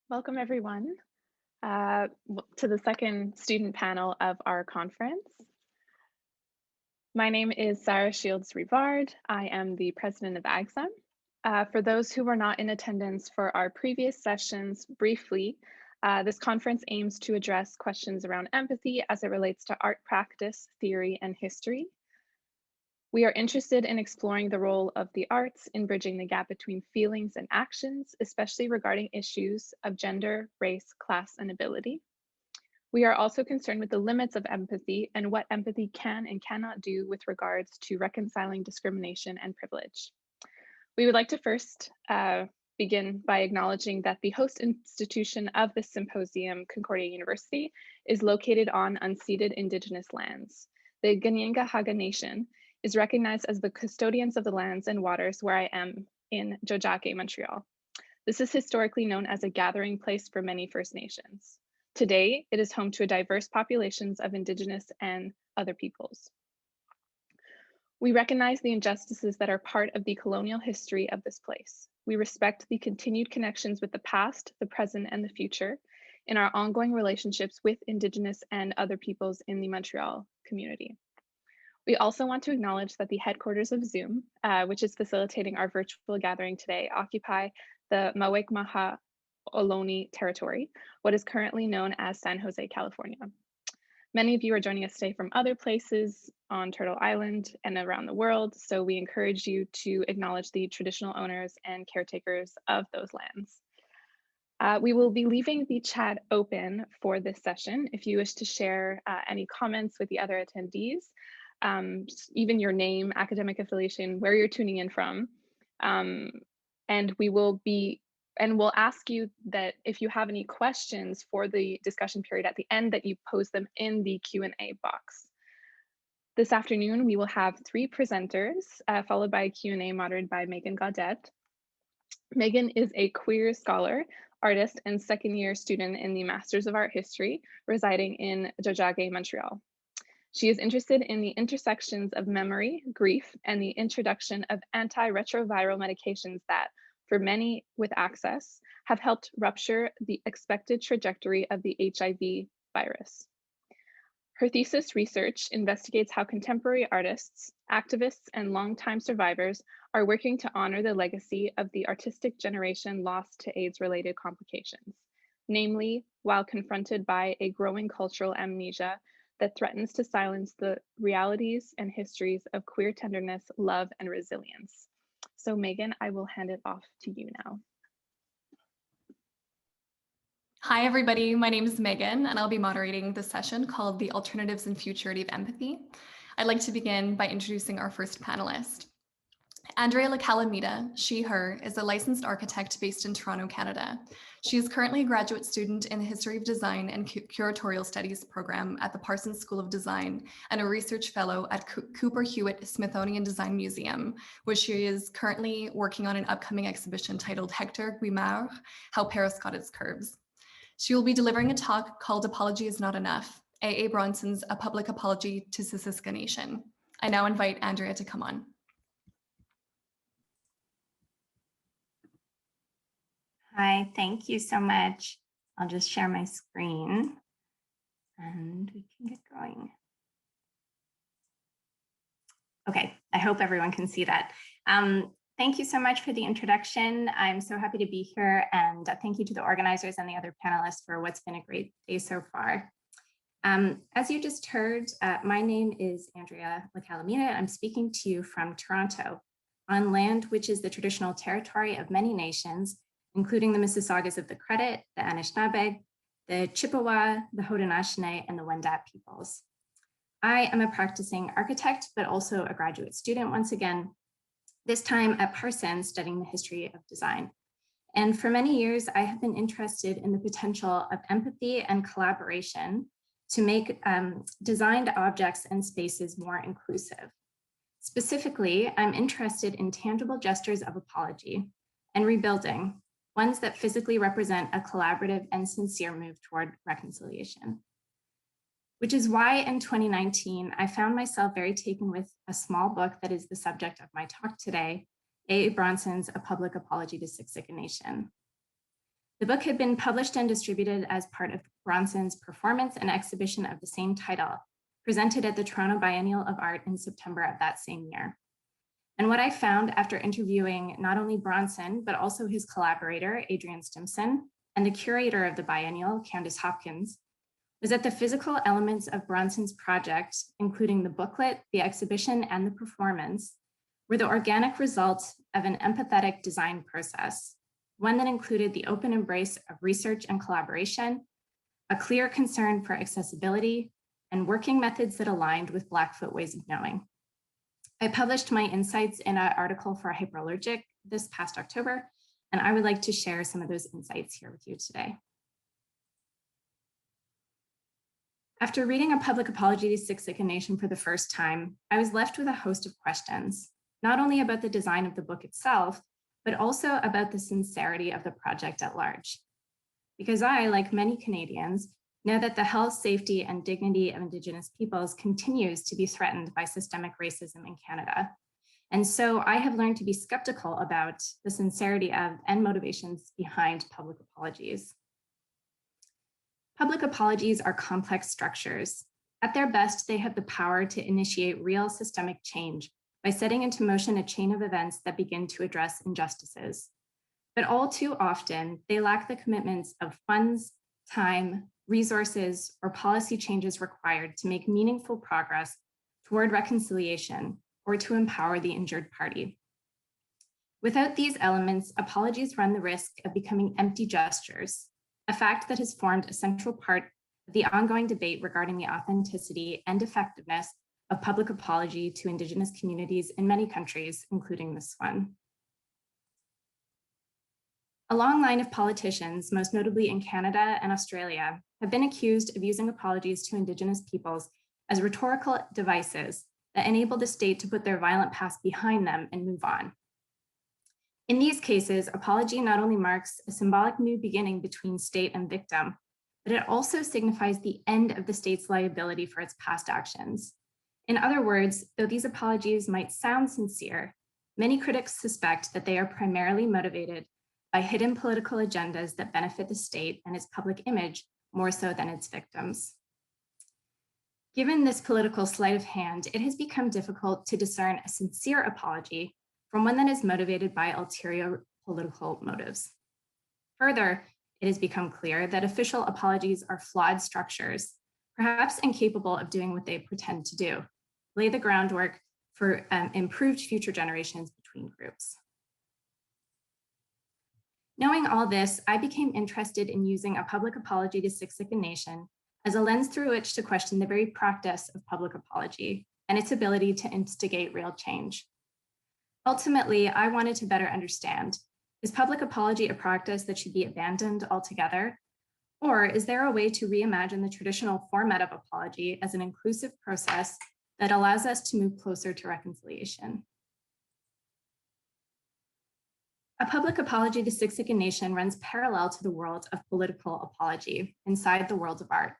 Welcome everyone to the second student panel of our conference. My name is Sarah Shields-Rivard. I am the president of AHGSA. For those who were not in attendance for our previous sessions, briefly, this conference aims to address questions around empathy as it relates to art practice, theory, and history. We are interested in exploring the role of the arts in bridging the gap between feelings and actions, especially regarding issues of gender, race, class, and ability. We are also concerned with the limits of empathy and what empathy can and cannot do with regards to reconciling discrimination and privilege. We would like to first begin by acknowledging that the host institution of this symposium, Concordia University, is located on unceded Indigenous lands. The Kanien'kehá:ka Nation is recognized as the custodians of the lands and waters where I am in Jojake, Montreal. This is historically known as a gathering place for many First Nations. Today, it is home to a diverse populations of Indigenous and other peoples. We recognize the injustices that are part of the colonial history of this place. We respect the continued connections with the past, the present, and the future in our ongoing relationships with Indigenous and other peoples in the Montreal community. We also want to acknowledge that the headquarters of Zoom, which is facilitating our virtual gathering today, occupy the Maegan territory, what is currently known as San Jose, California. Many of you are joining us today from other places on Turtle Island and around the world, so we encourage you to acknowledge the traditional owners and caretakers of those lands. We will be leaving the chat open for this session if you wish to share any comments with the other attendees. Even your name, academic affiliation, where you're tuning in from. And we'll ask you that if you have any questions for the discussion period at the end, that you post them in the Q&A box. This afternoon, we will have 3 presenters, followed by a Q&A moderated by Maegan Gaudette. Maegan is a queer scholar, artist, and second-year student in the Masters of Art History, residing in Jojake, Montreal. She is interested in the intersections of memory, grief, and the introduction of antiretroviral medications that, for many with access, have helped rupture the expected trajectory of the HIV virus. Her thesis research investigates how contemporary artists, activists, and longtime survivors are working to honor the legacy of the artistic generation lost to AIDS-related complications, namely, while confronted by a growing cultural amnesia that threatens to silence the realities and histories of queer tenderness, love, and resilience. So Maegan, I will hand it off to you now. Hi, everybody. My name is Maegan, and I'll be moderating this session called The Alternatives and Futurity of Empathy. I'd like to begin by introducing our first panelist. Andrea Lacalamita, she, her, is a licensed architect based in Toronto, Canada. She is currently a graduate student in the History of Design and Curatorial Studies program at the Parsons School of Design and a research fellow at Cooper Hewitt Smithsonian Design Museum, where she is currently working on an upcoming exhibition titled Hector Guimard, How Paris Got Its Curves. She will be delivering a talk called Apology is Not Enough, A.A. Bronson's A Public Apology to Siksika Nation. I now invite Andrea to come on. Hi, thank you so much. I'll just share my screen and we can get going. Okay, I hope everyone can see that. Thank you so much for the introduction. I'm so happy to be here, and thank you to the organizers and the other panelists for what's been a great day so far. As you just heard, my name is Andrea Lacalamita. I'm speaking to you from Toronto, on land which is the traditional territory of many nations, including the Mississaugas of the Credit, the Anishinaabe, the Chippewa, the Haudenosaunee, and the Wendat peoples. I am a practicing architect, but also a graduate student once again, this time at Parsons studying the history of design. And for many years, I have been interested in the potential of empathy and collaboration to make designed objects and spaces more inclusive. Specifically, I'm interested in tangible gestures of apology and rebuilding, ones that physically represent a collaborative and sincere move toward reconciliation. Which is why in 2019, I found myself very taken with a small book that is the subject of my talk today, A.A. Bronson's A Public Apology to Siksika Nation. The book had been published and distributed as part of Bronson's performance and exhibition of the same title, presented at the Toronto Biennial of Art in September of that same year. And what I found after interviewing not only Bronson, but also his collaborator, Adrian Stimson, and the curator of the biennial, Candace Hopkins, was that the physical elements of Bronson's project, including the booklet, the exhibition, and the performance, were the organic result of an empathetic design process, one that included the open embrace of research and collaboration, a clear concern for accessibility, and working methods that aligned with Blackfoot ways of knowing. I published my insights in an article for Hyperallergic this past October, and I would like to share some of those insights here with you today. After reading A Public Apology to Siksika Nation for the first time, I was left with a host of questions, not only about the design of the book itself, but also about the sincerity of the project at large. Because I, like many Canadians, know that the health, safety, and dignity of Indigenous peoples continues to be threatened by systemic racism in Canada. And so I have learned to be skeptical about the sincerity of and motivations behind public apologies. Public apologies are complex structures. At their best, they have the power to initiate real systemic change by setting into motion a chain of events that begin to address injustices. But all too often, they lack the commitments of funds, time, resources, or policy changes required to make meaningful progress toward reconciliation or to empower the injured party. Without these elements, apologies run the risk of becoming empty gestures, a fact that has formed a central part of the ongoing debate regarding the authenticity and effectiveness of public apology to Indigenous communities in many countries, including this one. A long line of politicians, most notably in Canada and Australia, have been accused of using apologies to Indigenous peoples as rhetorical devices that enable the state to put their violent past behind them and move on. In these cases, apology not only marks a symbolic new beginning between state and victim, but it also signifies the end of the state's liability for its past actions. In other words, though these apologies might sound sincere, many critics suspect that they are primarily motivated by hidden political agendas that benefit the state and its public image more so than its victims. Given this political sleight of hand, it has become difficult to discern a sincere apology from one that is motivated by ulterior political motives. Further, it has become clear that official apologies are flawed structures, perhaps incapable of doing what they pretend to do, lay the groundwork for improved future generations between groups. Knowing all this, I became interested in using A Public Apology to Siksika Nation as a lens through which to question the very practice of public apology and its ability to instigate real change. Ultimately, I wanted to better understand, is public apology a practice that should be abandoned altogether? Or is there a way to reimagine the traditional format of apology as an inclusive process that allows us to move closer to reconciliation? A Public Apology to Siksika Nation runs parallel to the world of political apology inside the world of art.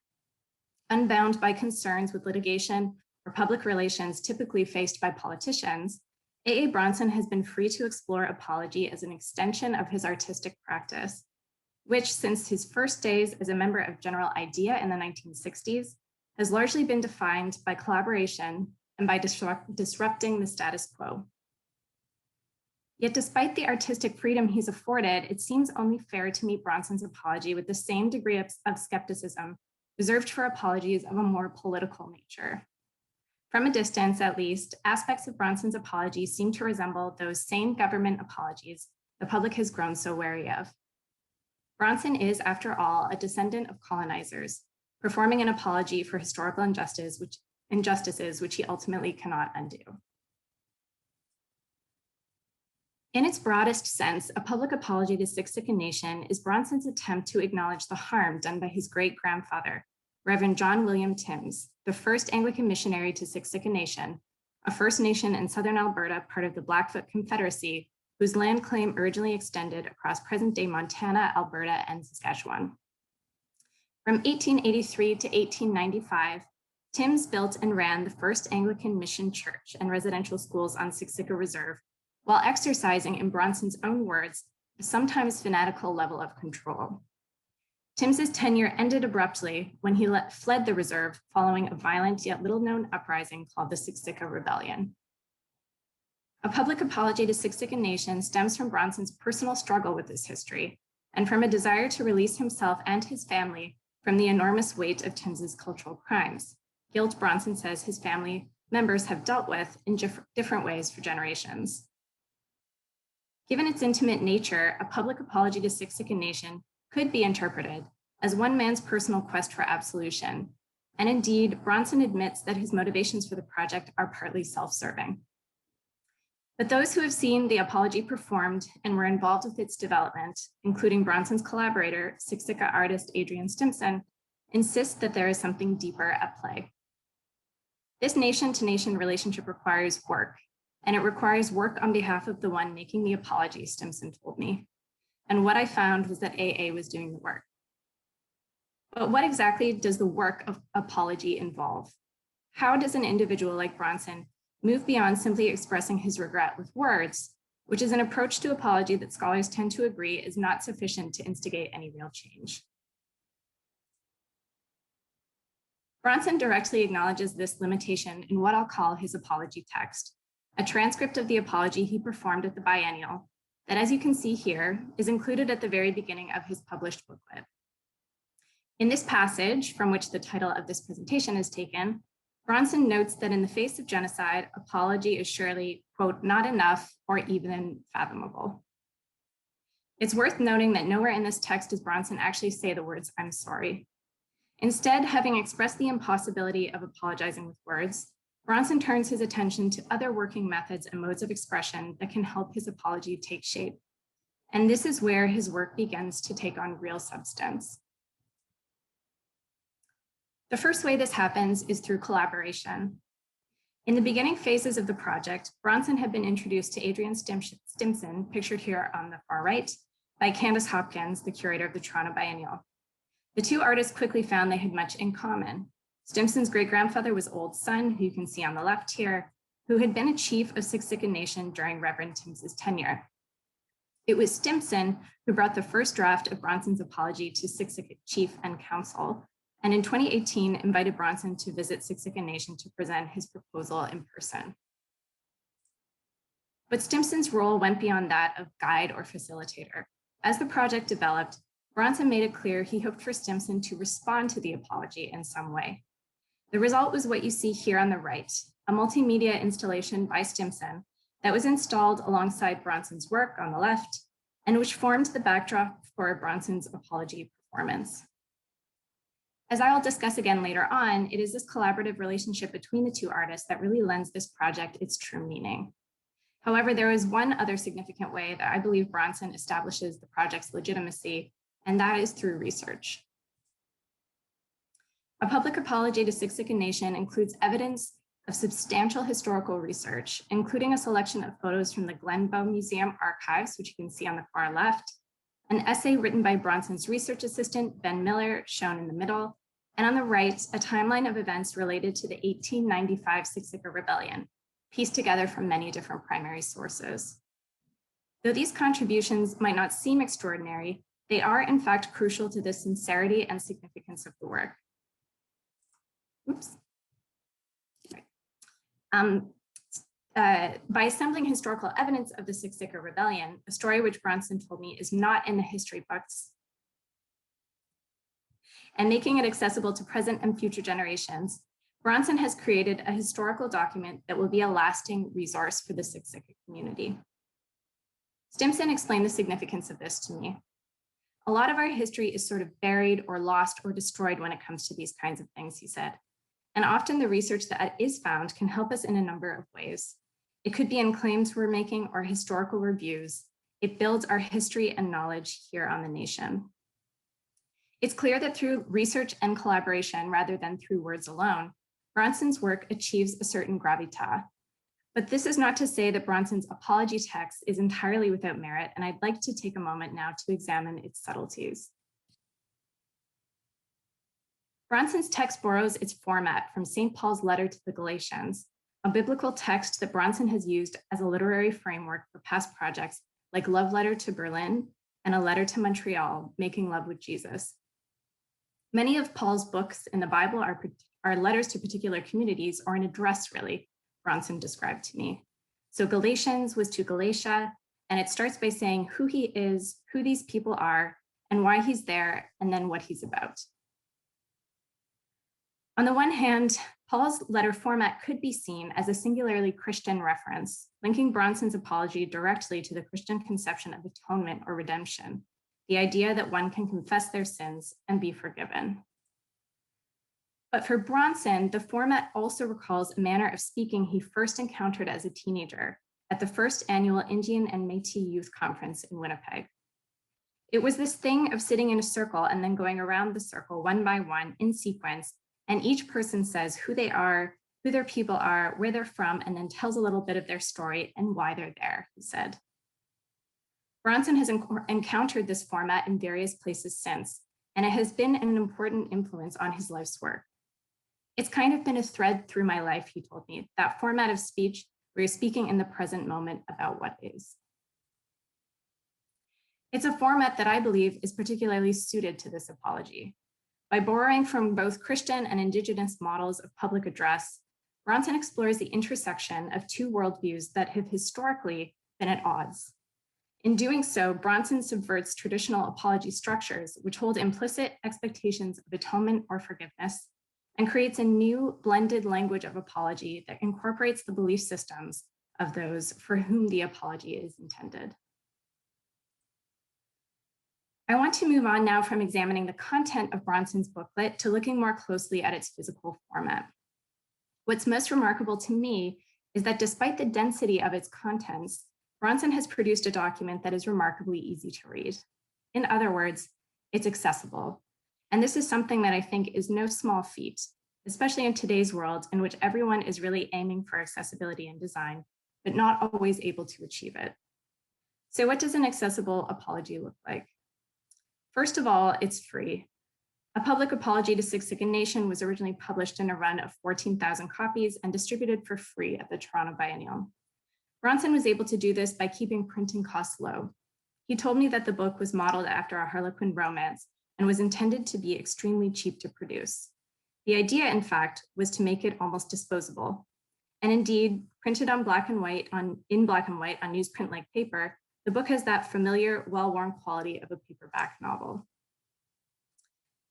Unbound by concerns with litigation or public relations typically faced by politicians, A.A. Bronson has been free to explore apology as an extension of his artistic practice, which since his first days as a member of General Idea in the 1960s, has largely been defined by collaboration and by disrupting the status quo. Yet despite the artistic freedom he's afforded, it seems only fair to meet Bronson's apology with the same degree of skepticism reserved for apologies of a more political nature. From a distance, at least, aspects of Bronson's apology seem to resemble those same government apologies the public has grown so wary of. Bronson is, after all, a descendant of colonizers, performing an apology for historical injustices which he ultimately cannot undo. In its broadest sense, A Public Apology to Siksika Nation is Bronson's attempt to acknowledge the harm done by his great-grandfather, Reverend John William Timms, the first Anglican missionary to Siksika Nation, a First Nation in southern Alberta, part of the Blackfoot Confederacy, whose land claim originally extended across present-day Montana, Alberta, and Saskatchewan. From 1883 to 1895, Timms built and ran the first Anglican mission church and residential schools on Siksika Reserve, while exercising, in Bronson's own words, a sometimes fanatical level of control. Tims's tenure ended abruptly when he fled the reserve following a violent yet little-known uprising called the Siksika Rebellion. A public apology to Siksika Nation stems from Bronson's personal struggle with this history and from a desire to release himself and his family from the enormous weight of Tims's cultural crimes, guilt Bronson says his family members have dealt with in different ways for generations. Given its intimate nature, a public apology to Siksika Nation could be interpreted as one man's personal quest for absolution. And indeed, Bronson admits that his motivations for the project are partly self-serving. But those who have seen the apology performed and were involved with its development, including Bronson's collaborator, Siksika artist Adrian Stimson, insist that there is something deeper at play. This nation-to-nation relationship requires work, and it requires work on behalf of the one making the apology, Stimson told me. And what I found was that AA was doing the work. But what exactly does the work of apology involve? How does an individual like Bronson move beyond simply expressing his regret with words, which is an approach to apology that scholars tend to agree is not sufficient to instigate any real change? Bronson directly acknowledges this limitation in what I'll call his apology text, a transcript of the apology he performed at the biennial that, as you can see here, is included at the very beginning of his published booklet. In this passage, from which the title of this presentation is taken, Bronson notes that in the face of genocide, apology is surely, quote, not enough or even fathomable. It's worth noting that nowhere in this text does Bronson actually say the words, "I'm sorry." Instead, having expressed the impossibility of apologizing with words, Bronson turns his attention to other working methods and modes of expression that can help his apology take shape. And this is where his work begins to take on real substance. The first way this happens is through collaboration. In the beginning phases of the project, Bronson had been introduced to Adrian Stimson, pictured here on the far right, by Candace Hopkins, the curator of the Toronto Biennial. The two artists quickly found they had much in common. Stimson's great-grandfather was Old Son, who you can see on the left here, who had been a chief of Siksika Nation during Reverend Tims's tenure. It was Stimson who brought the first draft of Bronson's apology to Siksika chief and council, and in 2018 invited Bronson to visit Siksika Nation to present his proposal in person. But Stimson's role went beyond that of guide or facilitator. As the project developed, Bronson made it clear he hoped for Stimson to respond to the apology in some way. The result was what you see here on the right, a multimedia installation by Stimson that was installed alongside Bronson's work on the left, and which formed the backdrop for Bronson's apology performance. As I will discuss again later on, it is this collaborative relationship between the two artists that really lends this project its true meaning. However, there is one other significant way that I believe Bronson establishes the project's legitimacy, and that is through research. A public apology to Siksika Nation includes evidence of substantial historical research, including a selection of photos from the Glenbow Museum archives, which you can see on the far left, an essay written by Bronson's research assistant, Ben Miller, shown in the middle, and on the right, a timeline of events related to the 1895 Siksika Rebellion, pieced together from many different primary sources. Though these contributions might not seem extraordinary, they are in fact crucial to the sincerity and significance of the work. Oops. By assembling historical evidence of the Siksika Rebellion, a story which Bronson told me is not in the history books, and making it accessible to present and future generations, Bronson has created a historical document that will be a lasting resource for the Siksika community. Stimson explained the significance of this to me. A lot of our history is sort of buried or lost or destroyed when it comes to these kinds of things, he said. And often the research that is found can help us in a number of ways. It could be in claims we're making or historical reviews. It builds our history and knowledge here on the nation. It's clear that through research and collaboration, rather than through words alone, Bronson's work achieves a certain gravitas. But this is not to say that Bronson's apology text is entirely without merit, and I'd like to take a moment now to examine its subtleties. Bronson's text borrows its format from St. Paul's letter to the Galatians, a biblical text that Bronson has used as a literary framework for past projects like Love Letter to Berlin and A Letter to Montreal, Making Love with Jesus. Many of Paul's books in the Bible are letters to particular communities or an address, really, Bronson described to me. So Galatians was to Galatia, and it starts by saying who he is, who these people are, and why he's there, and then what he's about. On the one hand, Paul's letter format could be seen as a singularly Christian reference, linking Bronson's apology directly to the Christian conception of atonement or redemption, the idea that one can confess their sins and be forgiven. But for Bronson, the format also recalls a manner of speaking he first encountered as a teenager at the first annual Indian and Métis Youth Conference in Winnipeg. It was this thing of sitting in a circle and then going around the circle one by one in sequence, and each person says who they are, who their people are, where they're from, and then tells a little bit of their story and why they're there, he said. Bronson has encountered this format in various places since, and it has been an important influence on his life's work. It's kind of been a thread through my life, he told me, that format of speech where you're speaking in the present moment about what is. It's a format that I believe is particularly suited to this apology. By borrowing from both Christian and Indigenous models of public address, Bronson explores the intersection of two worldviews that have historically been at odds. In doing so, Bronson subverts traditional apology structures, which hold implicit expectations of atonement or forgiveness, and creates a new blended language of apology that incorporates the belief systems of those for whom the apology is intended. I want to move on now from examining the content of Bronson's booklet to looking more closely at its physical format. What's most remarkable to me is that despite the density of its contents, Bronson has produced a document that is remarkably easy to read. In other words, it's accessible. And this is something that I think is no small feat, especially in today's world in which everyone is really aiming for accessibility in design, but not always able to achieve it. So what does an accessible apology look like? First of all, it's free. A public apology to Siksika Nation was originally published in a run of 14,000 copies and distributed for free at the Toronto Biennial. Bronson was able to do this by keeping printing costs low. He told me that the book was modeled after a Harlequin romance and was intended to be extremely cheap to produce. The idea, in fact, was to make it almost disposable. And indeed, printed on black and white on newsprint-like paper, the book has that familiar, well-worn quality of a paperback novel.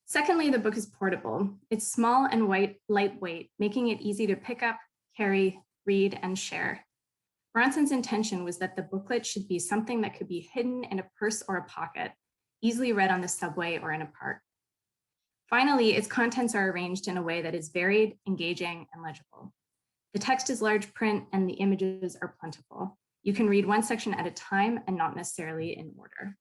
Secondly, the book is portable. It's small and lightweight, making it easy to pick up, carry, read, and share. Bronson's intention was that the booklet should be something that could be hidden in a purse or a pocket, easily read on the subway or in a park. Finally, its contents are arranged in a way that is varied, engaging, and legible. The text is large print and the images are plentiful. You can read one section at a time and not necessarily in order.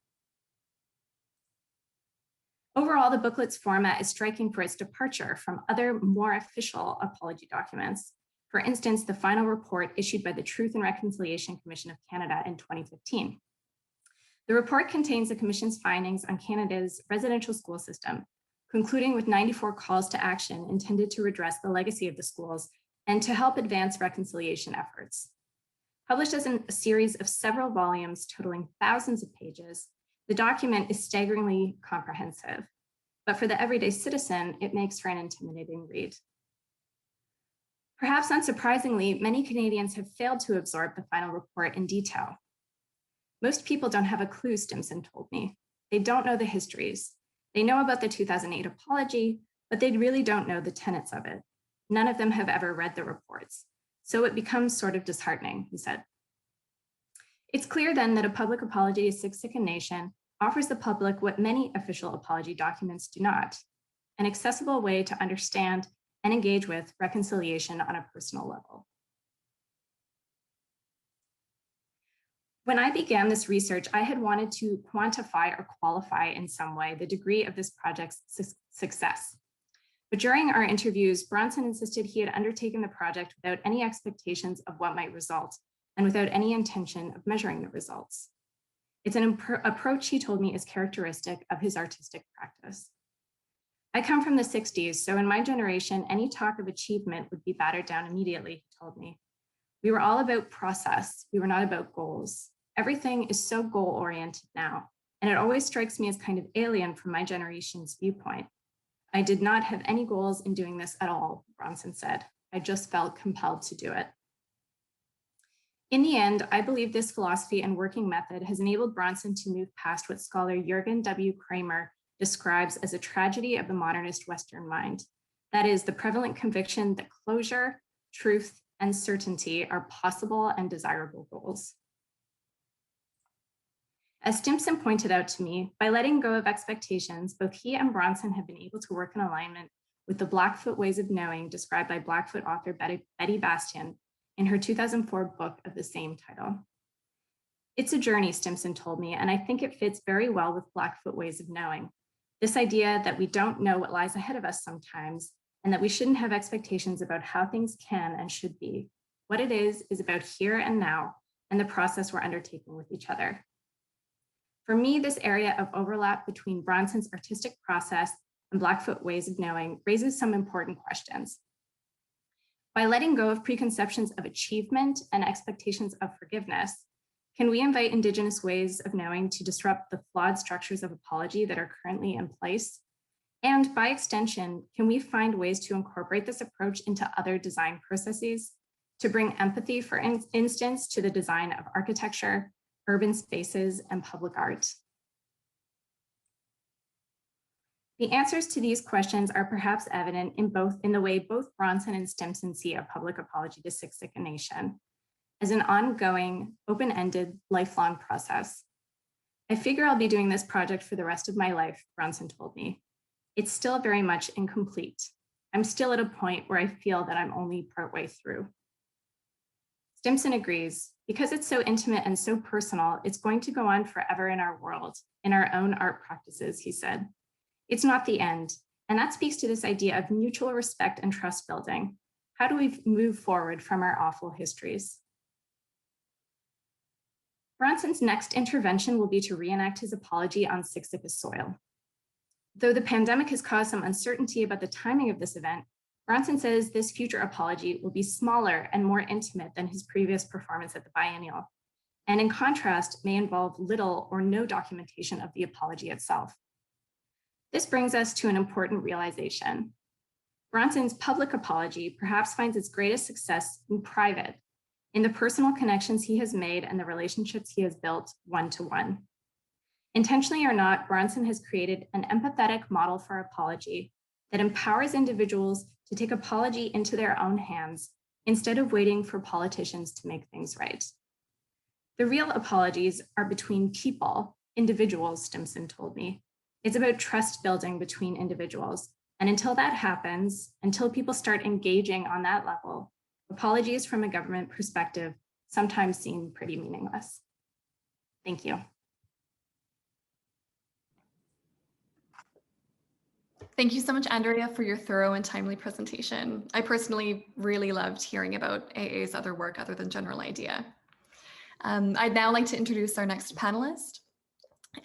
Overall, the booklet's format is striking for its departure from other more official apology documents. For instance, the final report issued by the Truth and Reconciliation Commission of Canada in 2015. The report contains the Commission's findings on Canada's residential school system, concluding with 94 calls to action intended to redress the legacy of the schools and to help advance reconciliation efforts. Published as a series of several volumes totaling thousands of pages, the document is staggeringly comprehensive, but for the everyday citizen, it makes for an intimidating read. Perhaps unsurprisingly, many Canadians have failed to absorb the final report in detail. Most people don't have a clue, Stimson told me. They don't know the histories. They know about the 2008 apology, but they really don't know the tenets of it. None of them have ever read the reports. So it becomes sort of disheartening, he said. It's clear then that a public apology to Siksika Nation offers the public what many official apology documents do not, an accessible way to understand and engage with reconciliation on a personal level. When I began this research, I had wanted to quantify or qualify in some way the degree of this project's success. But during our interviews, Bronson insisted he had undertaken the project without any expectations of what might result and without any intention of measuring the results. It's an approach, he told me, is characteristic of his artistic practice. I come from the 60s, so in my generation, any talk of achievement would be battered down immediately, he told me. We were all about process, we were not about goals. Everything is so goal-oriented now, and it always strikes me as kind of alien from my generation's viewpoint. I did not have any goals in doing this at all, Bronson said. I just felt compelled to do it. In the end, I believe this philosophy and working method has enabled Bronson to move past what scholar Jürgen W. Kramer describes as a tragedy of the modernist Western mind. That is, the prevalent conviction that closure, truth, and certainty are possible and desirable goals. As Stimson pointed out to me, by letting go of expectations, both he and Bronson have been able to work in alignment with the Blackfoot ways of knowing described by Blackfoot author Betty Bastian in her 2004 book of the same title. It's a journey, Stimson told me, and I think it fits very well with Blackfoot ways of knowing. This idea that we don't know what lies ahead of us sometimes, and that we shouldn't have expectations about how things can and should be. What it is about here and now, and the process we're undertaking with each other. For me, this area of overlap between Bronson's artistic process and Blackfoot ways of knowing raises some important questions. By letting go of preconceptions of achievement and expectations of forgiveness, can we invite Indigenous ways of knowing to disrupt the flawed structures of apology that are currently in place? And by extension, can we find ways to incorporate this approach into other design processes, to bring empathy, for instance, to the design of architecture, urban spaces, and public art? The answers to these questions are perhaps evident in the way both Bronson and Stimson see a public apology to Siksika Nation as an ongoing, open-ended, lifelong process. I figure I'll be doing this project for the rest of my life, Bronson told me. It's still very much incomplete. I'm still at a point where I feel that I'm only partway through. Stimson agrees. Because it's so intimate and so personal, it's going to go on forever in our world, in our own art practices, he said. It's not the end. And that speaks to this idea of mutual respect and trust building. How do we move forward from our awful histories? Bronson's next intervention will be to reenact his apology on Siksika soil. Though the pandemic has caused some uncertainty about the timing of this event, Bronson says this future apology will be smaller and more intimate than his previous performance at the biennial, and in contrast, may involve little or no documentation of the apology itself. This brings us to an important realization. Bronson's public apology perhaps finds its greatest success in private, in the personal connections he has made and the relationships he has built one-to-one. Intentionally or not, Bronson has created an empathetic model for apology that empowers individuals to take apology into their own hands instead of waiting for politicians to make things right. The real apologies are between people, individuals, Stimson told me. It's about trust building between individuals. And until that happens, until people start engaging on that level, apologies from a government perspective sometimes seem pretty meaningless. Thank you. Thank you so much, Andrea, for your thorough and timely presentation. I personally really loved hearing about AA's other work other than General Idea. I'd now like to introduce our next panelist.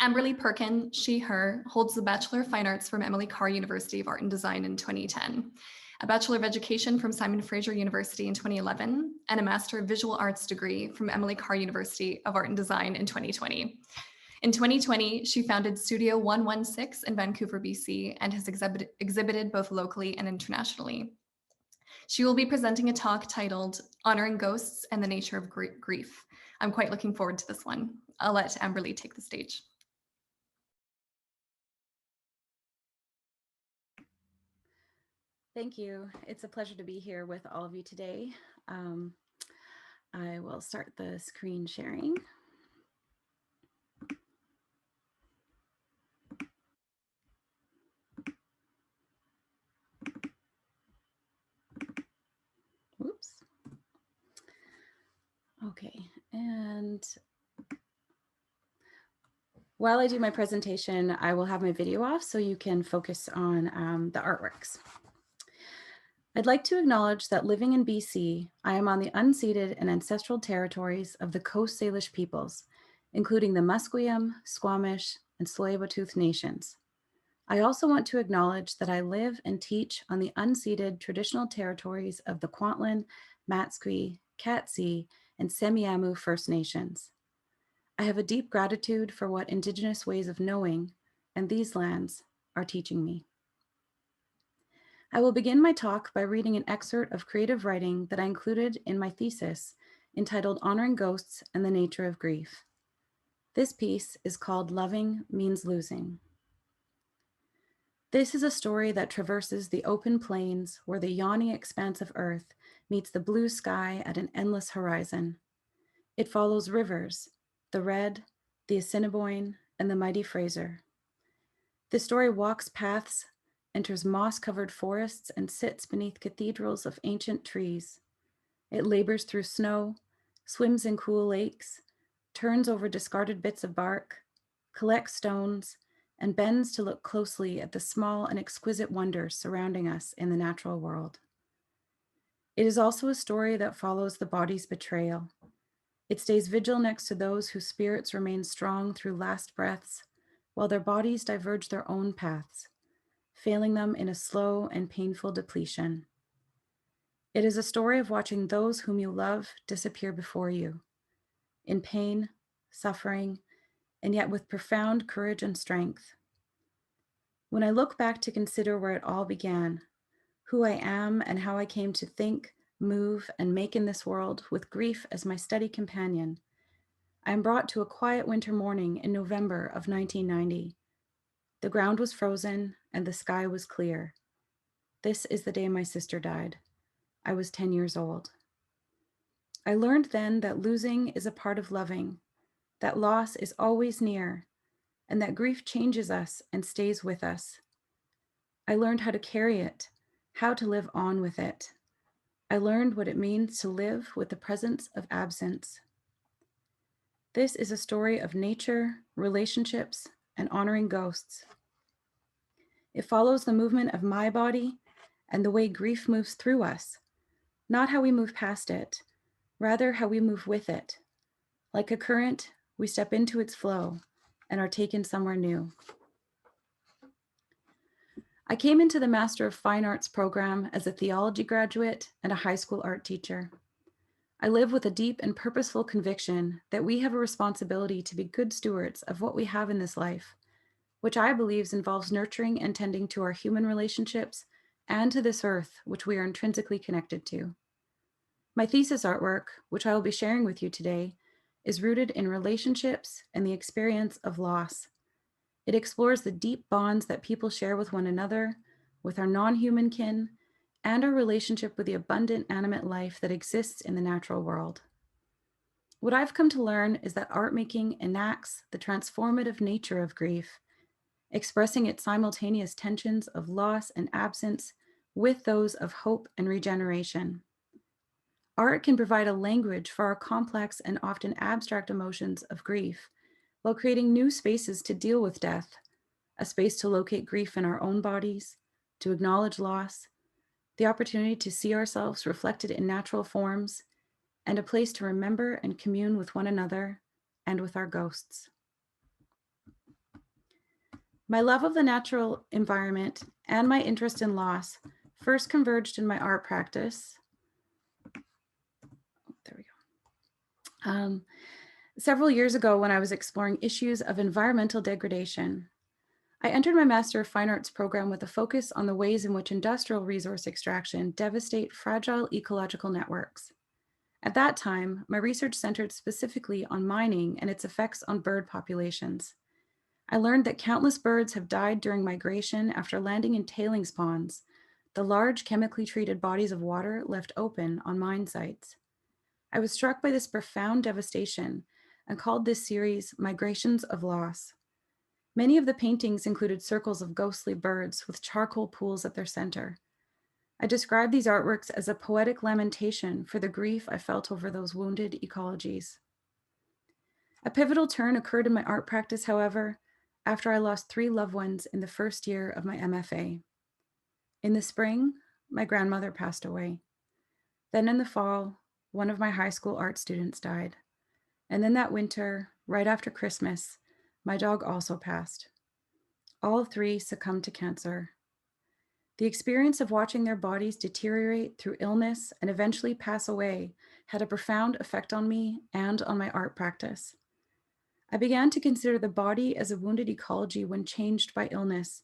Amberlie Perkin, she, her, holds the Bachelor of Fine Arts from Emily Carr University of Art and Design in 2010, a Bachelor of Education from Simon Fraser University in 2011, and a Master of Visual Arts degree from Emily Carr University of Art and Design in 2020. In 2020, she founded Studio 116 in Vancouver, BC, and has exhibited both locally and internationally. She will be presenting a talk titled Honoring Ghosts and the Nature of Grief. I'm quite looking forward to this one. I'll let Amberlie take the stage. Thank you. It's a pleasure to be here with all of you today. I will start the screen sharing. Oops. Okay, and while I do my presentation, I will have my video off so you can focus on the artworks. I'd like to acknowledge that living in BC, I am on the unceded and ancestral territories of the Coast Salish peoples, including the Musqueam, Squamish, and Tsleil-Waututh nations. I also want to acknowledge that I live and teach on the unceded traditional territories of the Kwantlen, Matsqui, Katzie, and Semiahmoo First Nations. I have a deep gratitude for what Indigenous ways of knowing and these lands are teaching me. I will begin my talk by reading an excerpt of creative writing that I included in my thesis entitled Honoring Ghosts and the Nature of Grief. This piece is called Loving Means Losing. This is a story that traverses the open plains where the yawning expanse of earth meets the blue sky at an endless horizon. It follows rivers, the Red, the Assiniboine, and the mighty Fraser. The story walks paths, enters moss-covered forests, and sits beneath cathedrals of ancient trees. It labors through snow, swims in cool lakes, turns over discarded bits of bark, collects stones, and bends to look closely at the small and exquisite wonders surrounding us in the natural world. It is also a story that follows the body's betrayal. It stays vigil next to those whose spirits remain strong through last breaths, while their bodies diverge their own paths, failing them in a slow and painful depletion. It is a story of watching those whom you love disappear before you, in pain, suffering, and yet with profound courage and strength. When I look back to consider where it all began, who I am and how I came to think, move, and make in this world with grief as my steady companion, I am brought to a quiet winter morning in November of 1990. The ground was frozen and the sky was clear. This is the day my sister died. I was 10 years old. I learned then that losing is a part of loving, that loss is always near, and that grief changes us and stays with us. I learned how to carry it, how to live on with it. I learned what it means to live with the presence of absence. This is a story of nature, relationships, and honoring ghosts. It follows the movement of my body and the way grief moves through us, not how we move past it, rather how we move with it. Like a current, we step into its flow and are taken somewhere new. I came into the Master of Fine Arts program as a theology graduate and a high school art teacher. I live with a deep and purposeful conviction that we have a responsibility to be good stewards of what we have in this life, which I believe involves nurturing and tending to our human relationships and to this earth, which we are intrinsically connected to. My thesis artwork, which I will be sharing with you today, is rooted in relationships and the experience of loss. It explores the deep bonds that people share with one another, with our non-human kin, and our relationship with the abundant animate life that exists in the natural world. What I've come to learn is that art making enacts the transformative nature of grief, expressing its simultaneous tensions of loss and absence with those of hope and regeneration. Art can provide a language for our complex and often abstract emotions of grief, while creating new spaces to deal with death, a space to locate grief in our own bodies, to acknowledge loss, the opportunity to see ourselves reflected in natural forms, and a place to remember and commune with one another and with our ghosts. My love of the natural environment and my interest in loss first converged in my art practice. There we go. Several years ago, when I was exploring issues of environmental degradation, I entered my Master of Fine Arts program with a focus on the ways in which industrial resource extraction devastate fragile ecological networks. At that time, my research centered specifically on mining and its effects on bird populations. I learned that countless birds have died during migration after landing in tailings ponds, the large chemically treated bodies of water left open on mine sites. I was struck by this profound devastation and called this series Migrations of Loss. Many of the paintings included circles of ghostly birds with charcoal pools at their center. I described these artworks as a poetic lamentation for the grief I felt over those wounded ecologies. A pivotal turn occurred in my art practice, however, after I lost 3 loved ones in the first year of my MFA. In the spring, my grandmother passed away. Then in the fall, one of my high school art students died. And then that winter, right after Christmas, my dog also passed. All 3 succumbed to cancer. The experience of watching their bodies deteriorate through illness and eventually pass away had a profound effect on me and on my art practice. I began to consider the body as a wounded ecology when changed by illness,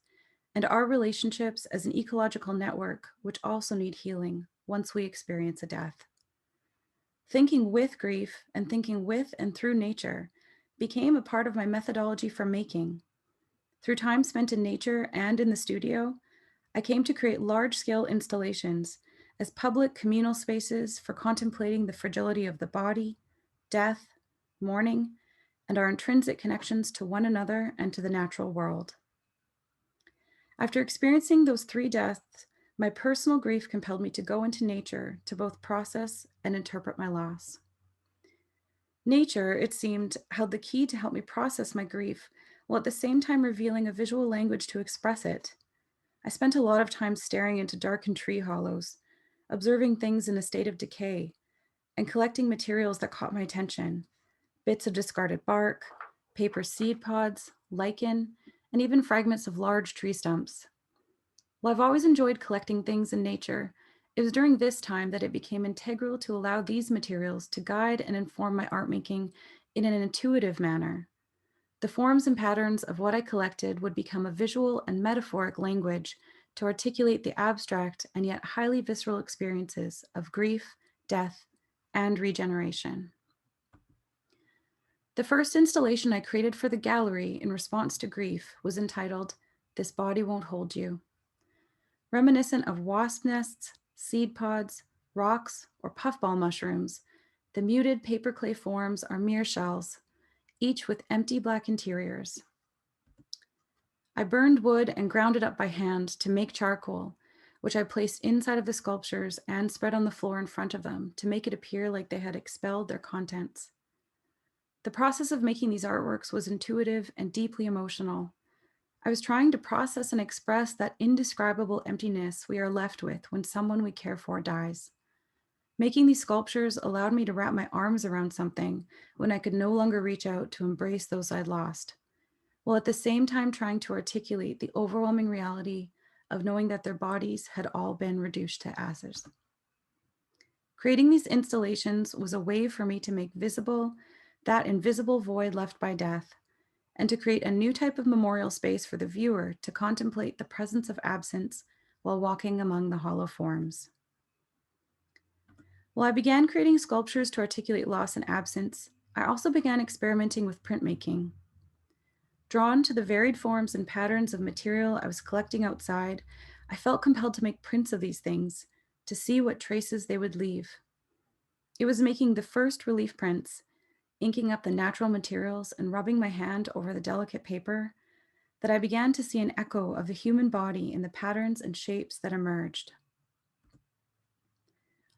and our relationships as an ecological network which also need healing once we experience a death. Thinking with grief and thinking with and through nature became a part of my methodology for making. Through time spent in nature and in the studio, I came to create large-scale installations as public communal spaces for contemplating the fragility of the body, death, mourning, and our intrinsic connections to one another and to the natural world. After experiencing those 3 deaths, my personal grief compelled me to go into nature to both process and interpret my loss. Nature, it seemed, held the key to help me process my grief, while at the same time revealing a visual language to express it. I spent a lot of time staring into darkened tree hollows, observing things in a state of decay, and collecting materials that caught my attention: bits of discarded bark, paper seed pods, lichen, and even fragments of large tree stumps. While I've always enjoyed collecting things in nature, it was during this time that it became integral to allow these materials to guide and inform my art making in an intuitive manner. The forms and patterns of what I collected would become a visual and metaphoric language to articulate the abstract and yet highly visceral experiences of grief, death, and regeneration. The first installation I created for the gallery in response to grief was entitled, "This Body Won't Hold You." Reminiscent of wasp nests, seed pods, rocks, or puffball mushrooms, the muted paper clay forms are mere shells, each with empty black interiors. I burned wood and ground it up by hand to make charcoal, which I placed inside of the sculptures and spread on the floor in front of them to make it appear like they had expelled their contents. The process of making these artworks was intuitive and deeply emotional. I was trying to process and express that indescribable emptiness we are left with when someone we care for dies. Making these sculptures allowed me to wrap my arms around something when I could no longer reach out to embrace those I'd lost, while at the same time trying to articulate the overwhelming reality of knowing that their bodies had all been reduced to ashes. Creating these installations was a way for me to make visible that invisible void left by death, and to create a new type of memorial space for the viewer to contemplate the presence of absence while walking among the hollow forms. While I began creating sculptures to articulate loss and absence, I also began experimenting with printmaking. Drawn to the varied forms and patterns of material I was collecting outside, I felt compelled to make prints of these things, to see what traces they would leave. It was making the first relief prints, inking up the natural materials and rubbing my hand over the delicate paper, that I began to see an echo of the human body in the patterns and shapes that emerged.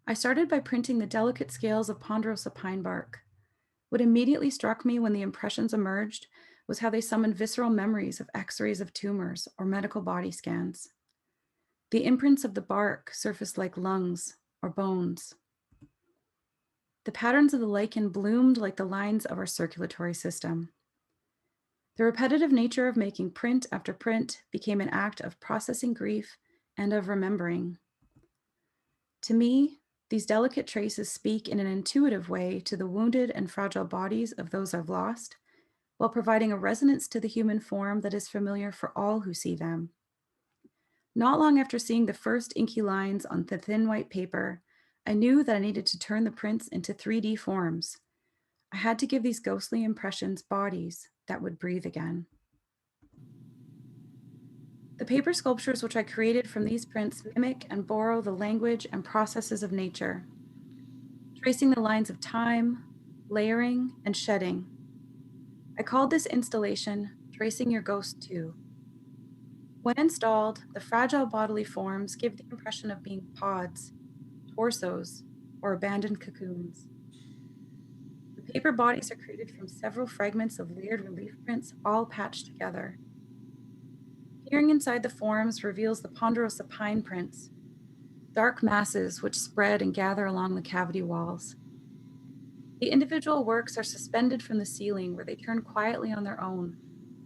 I started by printing the delicate scales of ponderosa pine bark. What immediately struck me when the impressions emerged was how they summoned visceral memories of x-rays of tumors or medical body scans. The imprints of the bark surfaced like lungs or bones. The patterns of the lichen bloomed like the lines of our circulatory system. The repetitive nature of making print after print became an act of processing grief and of remembering. To me, these delicate traces speak in an intuitive way to the wounded and fragile bodies of those I've lost, while providing a resonance to the human form that is familiar for all who see them. Not long after seeing the first inky lines on the thin white paper, I knew that I needed to turn the prints into 3D forms. I had to give these ghostly impressions bodies that would breathe again. The paper sculptures which I created from these prints mimic and borrow the language and processes of nature, tracing the lines of time, layering, and shedding. I called this installation Tracing Your Ghost Too. When installed, the fragile bodily forms give the impression of being pods, torsos, or abandoned cocoons. The paper bodies are created from several fragments of layered relief prints, all patched together. Peering inside the forms reveals the ponderosa pine prints, dark masses which spread and gather along the cavity walls. The individual works are suspended from the ceiling, where they turn quietly on their own,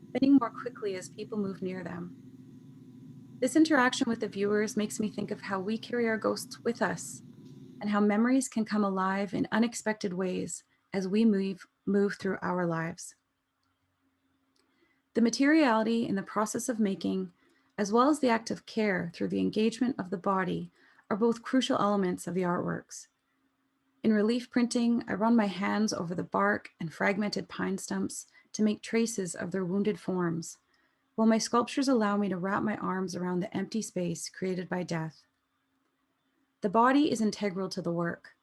spinning more quickly as people move near them. This interaction with the viewers makes me think of how we carry our ghosts with us, and how memories can come alive in unexpected ways as we move through our lives. The materiality in the process of making, as well as the act of care through the engagement of the body, are both crucial elements of the artworks. In relief printing, I run my hands over the bark and fragmented pine stumps to make traces of their wounded forms, while my sculptures allow me to wrap my arms around the empty space created by death. The body is integral to the work,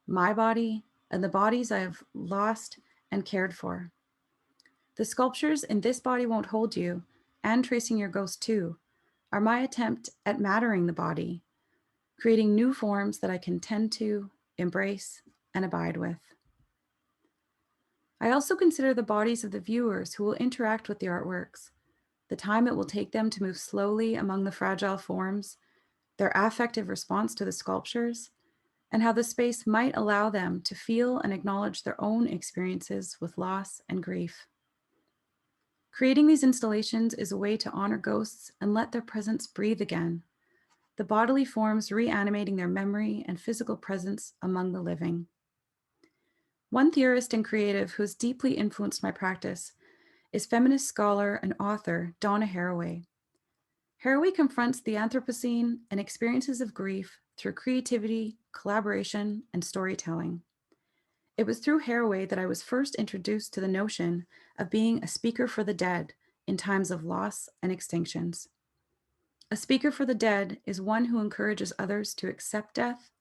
my body and the bodies I have lost and cared for. The sculptures in This Body Won't Hold You and Tracing Your Ghost Too are my attempt at mattering the body, creating new forms that I can tend to, embrace, and abide with. I also consider the bodies of the viewers who will interact with the artworks, the time it will take them to move slowly among the fragile forms, their affective response to the sculptures, and how the space might allow them to feel and acknowledge their own experiences with loss and grief. Creating these installations is a way to honor ghosts and let their presence breathe again, the bodily forms reanimating their memory and physical presence among the living. One theorist and creative who has deeply influenced my practice is feminist scholar and author Donna Haraway. Haraway confronts the Anthropocene and experiences of grief through creativity, collaboration, and storytelling. It was through Haraway that I was first introduced to the notion of being a speaker for the dead in times of loss and extinctions. A speaker for the dead is one who encourages others to accept death,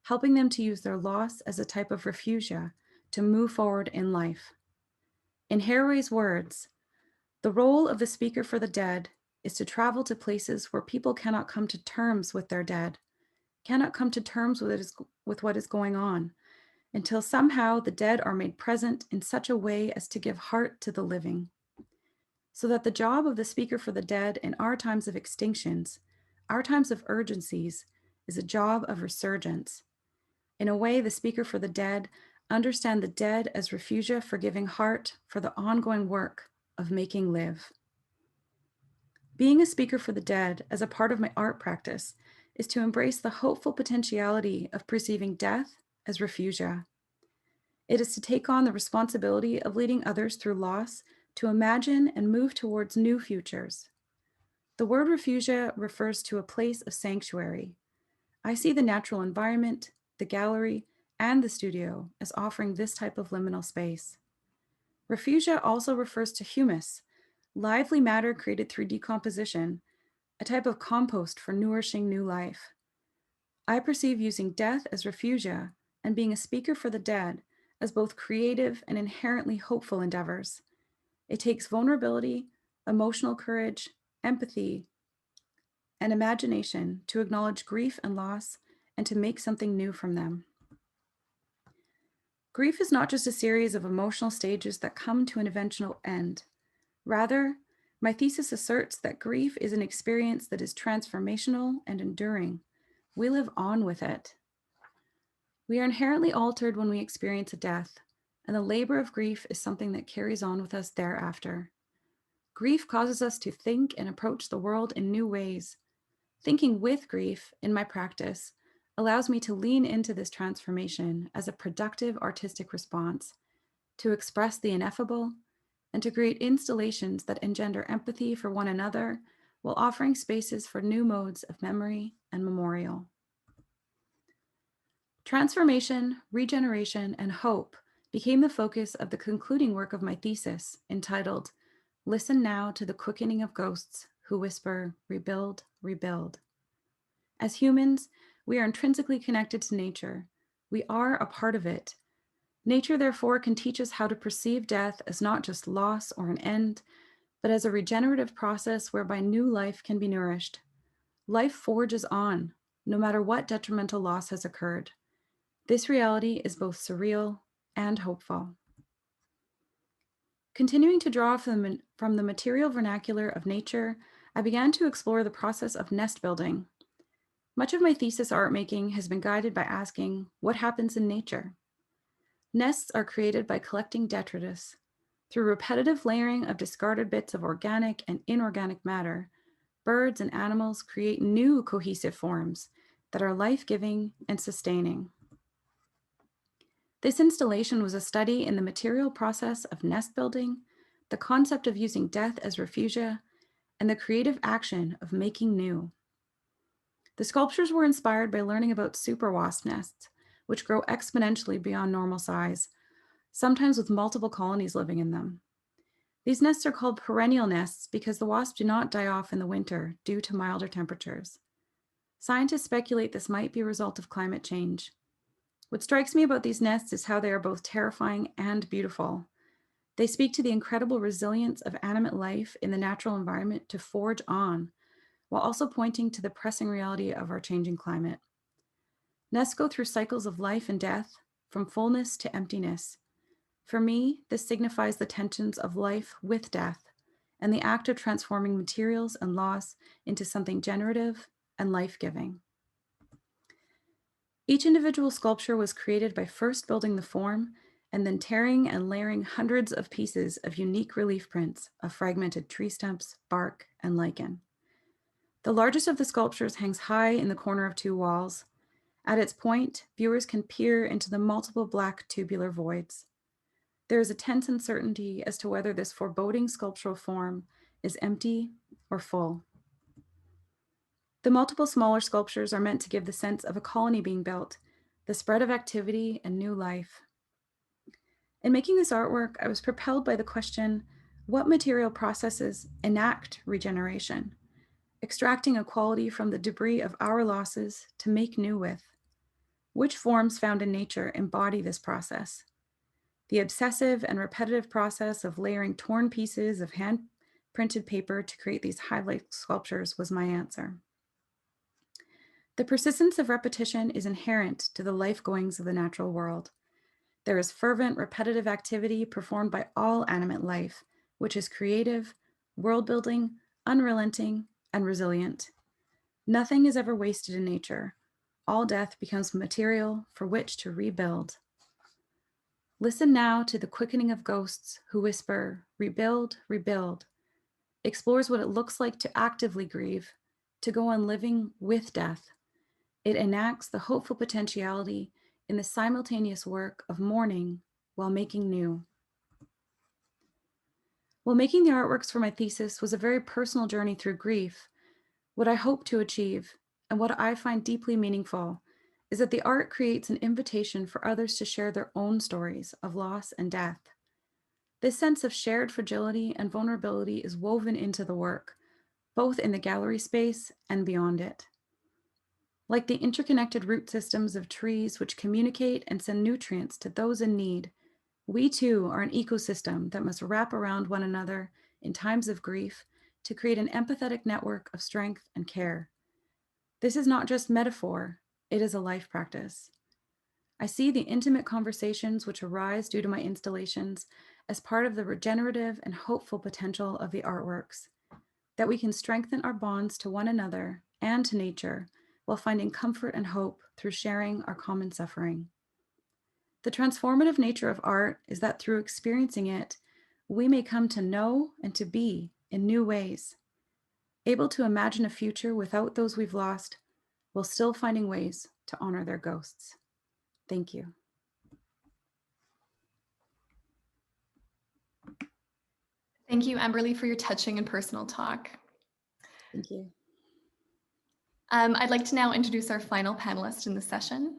helping them to use their loss as a type of refugia to move forward in life. In Haraway's words, the role of the speaker for the dead is to travel to places where people cannot come to terms with their dead, cannot come to terms with what is going on, until somehow the dead are made present in such a way as to give heart to the living. So that the job of the speaker for the dead in our times of extinctions, our times of urgencies, is a job of resurgence. In a way, the speaker for the dead understand the dead as refugia for giving heart for the ongoing work of making live. Being a speaker for the dead as a part of my art practice is to embrace the hopeful potentiality of perceiving death as refugia. It is to take on the responsibility of leading others through loss to imagine and move towards new futures. The word refugia refers to a place of sanctuary. I see the natural environment, the gallery, and the studio as offering this type of liminal space. Refugia also refers to humus, lively matter created through decomposition, a type of compost for nourishing new life. I perceive using death as refugia and being a speaker for the dead as both creative and inherently hopeful endeavors. It takes vulnerability, emotional courage, empathy, and imagination to acknowledge grief and loss and to make something new from them. Grief is not just a series of emotional stages that come to an eventual end. Rather, my thesis asserts that grief is an experience that is transformational and enduring. We live on with it. We are inherently altered when we experience a death, and the labor of grief is something that carries on with us thereafter. Grief causes us to think and approach the world in new ways. Thinking with grief in my practice allows me to lean into this transformation as a productive artistic response, to express the ineffable, and to create installations that engender empathy for one another while offering spaces for new modes of memory and memorial. Transformation, regeneration, and hope became the focus of the concluding work of my thesis, entitled Listen Now to the Quickening of Ghosts Who Whisper, Rebuild, Rebuild. As humans, we are intrinsically connected to nature. We are a part of it. Nature, therefore, can teach us how to perceive death as not just loss or an end, but as a regenerative process whereby new life can be nourished. Life forges on, no matter what detrimental loss has occurred. This reality is both surreal and hopeful. Continuing to draw from the material vernacular of nature, I began to explore the process of nest building. Much of my thesis art making has been guided by asking, what happens in nature? Nests are created by collecting detritus. Through repetitive layering of discarded bits of organic and inorganic matter, birds and animals create new cohesive forms that are life-giving and sustaining. This installation was a study in the material process of nest building, the concept of using death as refugia, and the creative action of making new. The sculptures were inspired by learning about super wasp nests, which grow exponentially beyond normal size, sometimes with multiple colonies living in them. These nests are called perennial nests because the wasps do not die off in the winter due to milder temperatures. Scientists speculate this might be a result of climate change. What strikes me about these nests is how they are both terrifying and beautiful. They speak to the incredible resilience of animate life in the natural environment to forge on, while also pointing to the pressing reality of our changing climate. Nests go through cycles of life and death, from fullness to emptiness. For me, this signifies the tensions of life with death and the act of transforming materials and loss into something generative and life-giving. Each individual sculpture was created by first building the form and then tearing and layering hundreds of pieces of unique relief prints of fragmented tree stumps, bark, and lichen. The largest of the sculptures hangs high in the corner of two walls. At its point, viewers can peer into the multiple black tubular voids. There is a tense uncertainty as to whether this foreboding sculptural form is empty or full. The multiple smaller sculptures are meant to give the sense of a colony being built, the spread of activity and new life. In making this artwork, I was propelled by the question, what material processes enact regeneration, extracting a quality from the debris of our losses to make new with? Which forms found in nature embody this process? The obsessive and repetitive process of layering torn pieces of hand-printed paper to create these highlight sculptures was my answer. The persistence of repetition is inherent to the life-goings of the natural world. There is fervent, repetitive activity performed by all animate life, which is creative, world-building, unrelenting, and resilient. Nothing is ever wasted in nature. All death becomes material for which to rebuild. Listen now to the quickening of ghosts who whisper, rebuild, rebuild. Explores what it looks like to actively grieve, to go on living with death. It enacts the hopeful potentiality in the simultaneous work of mourning while making new. While making the artworks for my thesis was a very personal journey through grief, what I hope to achieve, and what I find deeply meaningful, is that the art creates an invitation for others to share their own stories of loss and death. This sense of shared fragility and vulnerability is woven into the work, both in the gallery space and beyond it. Like the interconnected root systems of trees which communicate and send nutrients to those in need, we too are an ecosystem that must wrap around one another in times of grief to create an empathetic network of strength and care. This is not just metaphor, it is a life practice. I see the intimate conversations which arise due to my installations as part of the regenerative and hopeful potential of the artworks, that we can strengthen our bonds to one another and to nature while finding comfort and hope through sharing our common suffering. The transformative nature of art is that through experiencing it, we may come to know and to be in new ways, able to imagine a future without those we've lost, while still finding ways to honor their ghosts. Thank you. Thank you, Amberlie, for your touching and personal talk. Thank you. I'd like to now introduce our final panelist in the session.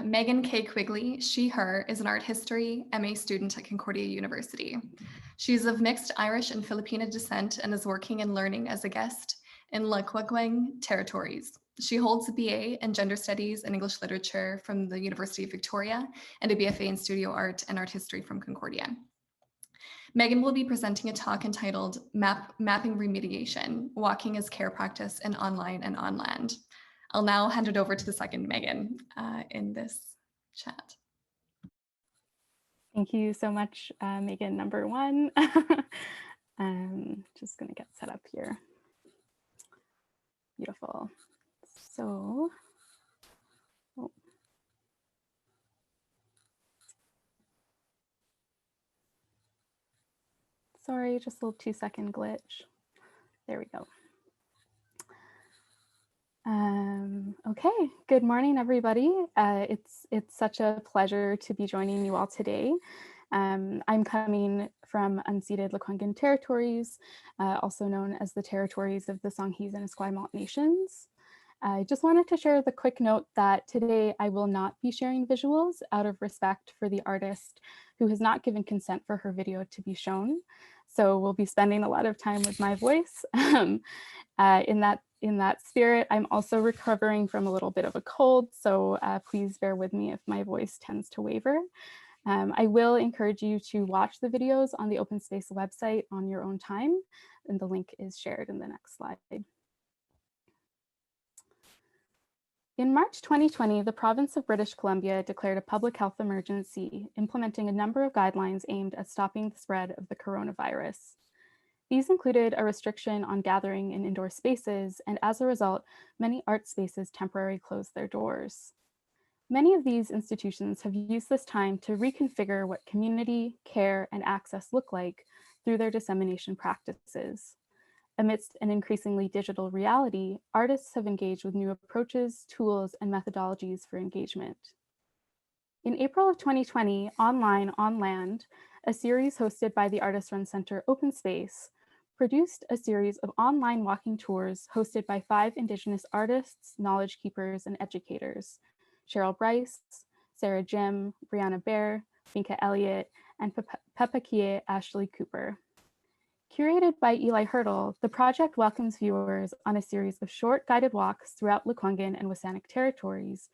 Maegan K. Quigley, she, her, is an art history MA student at Concordia University. She's of mixed Irish and Filipino descent and is working and learning as a guest in Lacalamita territories. She holds a BA in Gender Studies and English Literature from the University of Victoria and a BFA in Studio Art and Art History from Concordia. Maegan will be presenting a talk entitled Mapping Remediation, Walking as Care Practice in Online and On Land. I'll now hand it over to the second Maegan in this chat. Thank you so much, Maegan number one. Just gonna get set up here. Beautiful. So, sorry, just a little 2-second glitch. There we go. Okay, good morning, everybody. It's such a pleasure to be joining you all today. I'm coming from unceded Lekwungen territories, also known as the territories of the Songhees and Esquimalt nations. I just wanted to share the quick note that today I will not be sharing visuals out of respect for the artist who has not given consent for her video to be shown. So we'll be spending a lot of time with my voice. In that spirit, I'm also recovering from a little bit of a cold, so please bear with me if my voice tends to waver. I will encourage you to watch the videos on the Open Space website on your own time, and the link is shared in the next slide. In March 2020, the province of British Columbia declared a public health emergency, implementing a number of guidelines aimed at stopping the spread of the coronavirus. These included a restriction on gathering in indoor spaces, and as a result, many art spaces temporarily closed their doors. Many of these institutions have used this time to reconfigure what community, care, and access look like through their dissemination practices. Amidst an increasingly digital reality, artists have engaged with new approaches, tools, and methodologies for engagement. In April of 2020, Online on Land, a series hosted by the artist-run center Open Space, produced a series of online walking tours hosted by 5 Indigenous artists, knowledge keepers, and educators: Cheryl Bryce, Sarah Jim, Brianna Bear, Binka Elliott, and Pepakie Ashley Cooper. Curated by Eli Hurdle, the project welcomes viewers on a series of short guided walks throughout Lekwungen and WSÁNEĆ territories,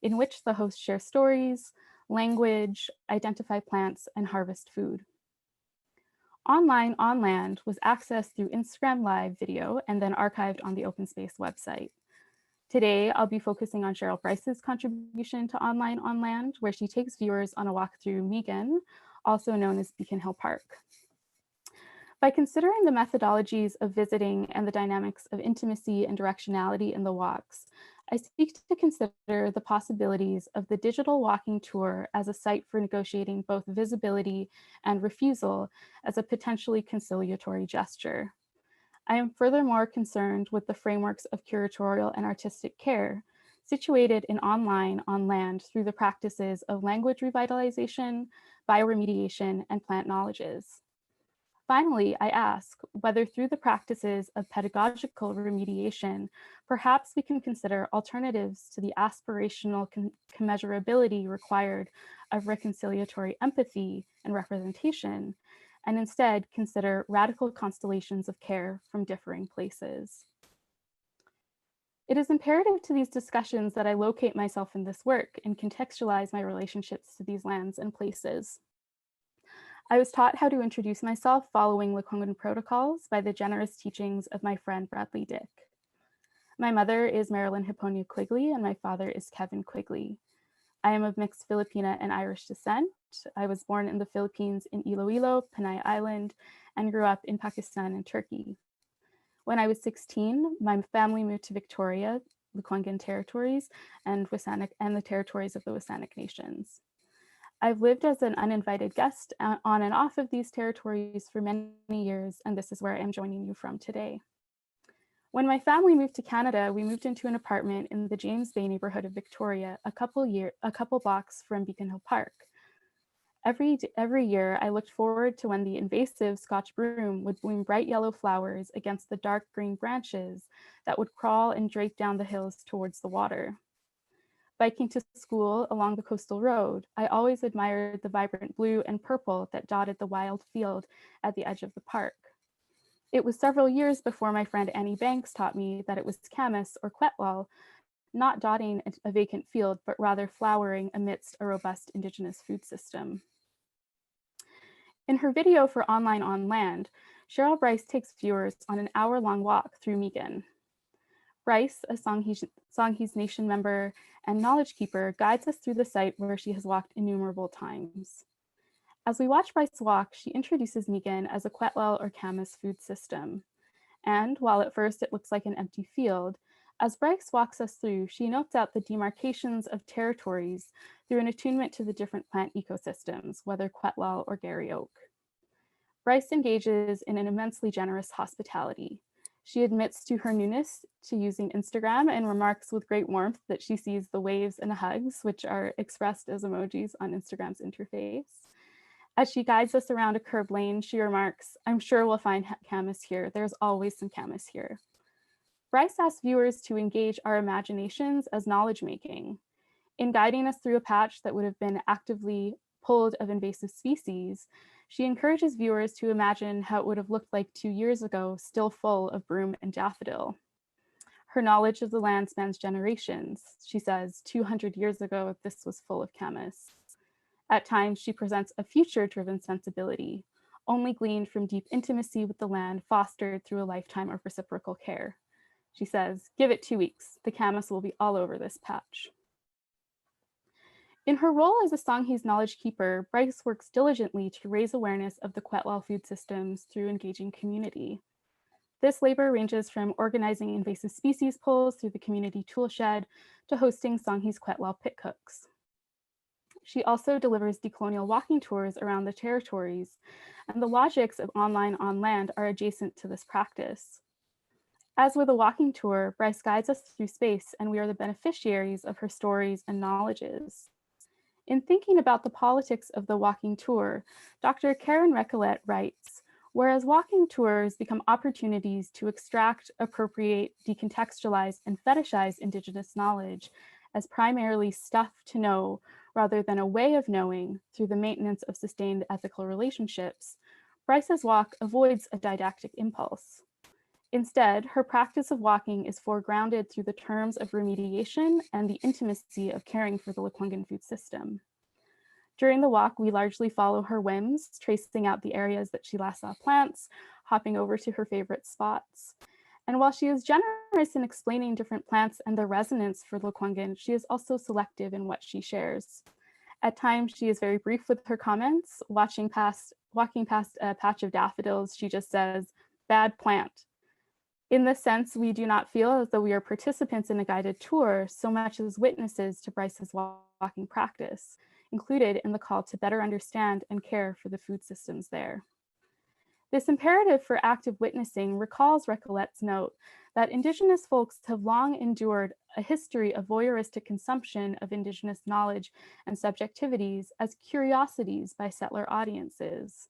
in which the hosts share stories, language, identify plants, and harvest food. Online on Land was accessed through Instagram Live video and then archived on the Open Space website. Today, I'll be focusing on Cheryl Bryce's contribution to Online on Land, where she takes viewers on a walk through Maegan, also known as Beacon Hill Park. By considering the methodologies of visiting and the dynamics of intimacy and directionality in the walks, I seek to consider the possibilities of the digital walking tour as a site for negotiating both visibility and refusal as a potentially conciliatory gesture. I am furthermore concerned with the frameworks of curatorial and artistic care, situated in Online on Land through the practices of language revitalization, bioremediation, and plant knowledges. Finally, I ask whether through the practices of pedagogical remediation, perhaps we can consider alternatives to the aspirational commensurability required of reconciliatory empathy and representation, and instead consider radical constellations of care from differing places. It is imperative to these discussions that I locate myself in this work and contextualize my relationships to these lands and places. I was taught how to introduce myself following Lekwungen protocols by the generous teachings of my friend Bradley Dick. My mother is Marilyn Hiponia Quigley and my father is Kevin Quigley. I am of mixed Filipina and Irish descent. I was born in the Philippines in Iloilo, Panay Island, and grew up in Pakistan and Turkey. When I was 16, my family moved to Victoria, Lekwungen territories, and the territories of the WSÁNEĆ nations. I've lived as an uninvited guest on and off of these territories for many years, and this is where I'm joining you from today. When my family moved to Canada, we moved into an apartment in the James Bay neighborhood of Victoria, a couple blocks from Beacon Hill Park. Every year, I looked forward to when the invasive Scotch broom would bloom bright yellow flowers against the dark green branches that would crawl and drape down the hills towards the water. Biking to school along the coastal road, I always admired the vibrant blue and purple that dotted the wild field at the edge of the park. It was several years before my friend Annie Banks taught me that it was camas or quetlal, not dotting a vacant field, but rather flowering amidst a robust Indigenous food system. In her video for Online on Land, Cheryl Bryce takes viewers on an hour-long walk through Maegan. Bryce, a Songhees Nation member and knowledge keeper, guides us through the site where she has walked innumerable times. As we watch Bryce walk, she introduces Maegan as a quetlal or camas food system. And while at first it looks like an empty field, as Bryce walks us through, she notes out the demarcations of territories through an attunement to the different plant ecosystems, whether quetlal or Gary oak. Bryce engages in an immensely generous hospitality. She admits to her newness to using Instagram and remarks with great warmth that she sees the waves and hugs, which are expressed as emojis on Instagram's interface. As she guides us around a curved lane, she remarks, "I'm sure we'll find camas here. There's always some camas here." Bryce asks viewers to engage our imaginations as knowledge making. In guiding us through a patch that would have been actively pulled of invasive species, she encourages viewers to imagine how it would have looked like 2 years ago, still full of broom and daffodil. Her knowledge of the land spans generations. She says, 200 years ago, this was full of camas. At times, she presents a future-driven sensibility, only gleaned from deep intimacy with the land fostered through a lifetime of reciprocal care. She says, "Give it 2 weeks, the camas will be all over this patch." In her role as a Songhe's knowledge keeper, Bryce works diligently to raise awareness of the Quetlal food systems through engaging community. This labor ranges from organizing invasive species pulls through the community toolshed to hosting Songhe's Quetlal pit cooks. She also delivers decolonial walking tours around the territories, and the logics of online on land are adjacent to this practice. As with a walking tour, Bryce guides us through space, and we are the beneficiaries of her stories and knowledges. In thinking about the politics of the walking tour, Dr. Karen Recollet writes, "Whereas walking tours become opportunities to extract, appropriate, decontextualize, and fetishize Indigenous knowledge as primarily stuff to know rather than a way of knowing through the maintenance of sustained ethical relationships, Bryce's walk avoids a didactic impulse. Instead, her practice of walking is foregrounded through the terms of remediation and the intimacy of caring for the Lekwungen food system. During the walk, we largely follow her whims, tracing out the areas that she last saw plants, hopping over to her favorite spots. And while she is generous in explaining different plants and their resonance for Lekwungen, she is also selective in what she shares. At times, she is very brief with her comments. Walking past a patch of daffodils, she just says, "Bad plant." In this sense, we do not feel as though we are participants in a guided tour so much as witnesses to Bryce's walking practice, included in the call to better understand and care for the food systems there. This imperative for active witnessing recalls Recollet's note that Indigenous folks have long endured a history of voyeuristic consumption of Indigenous knowledge and subjectivities as curiosities by settler audiences.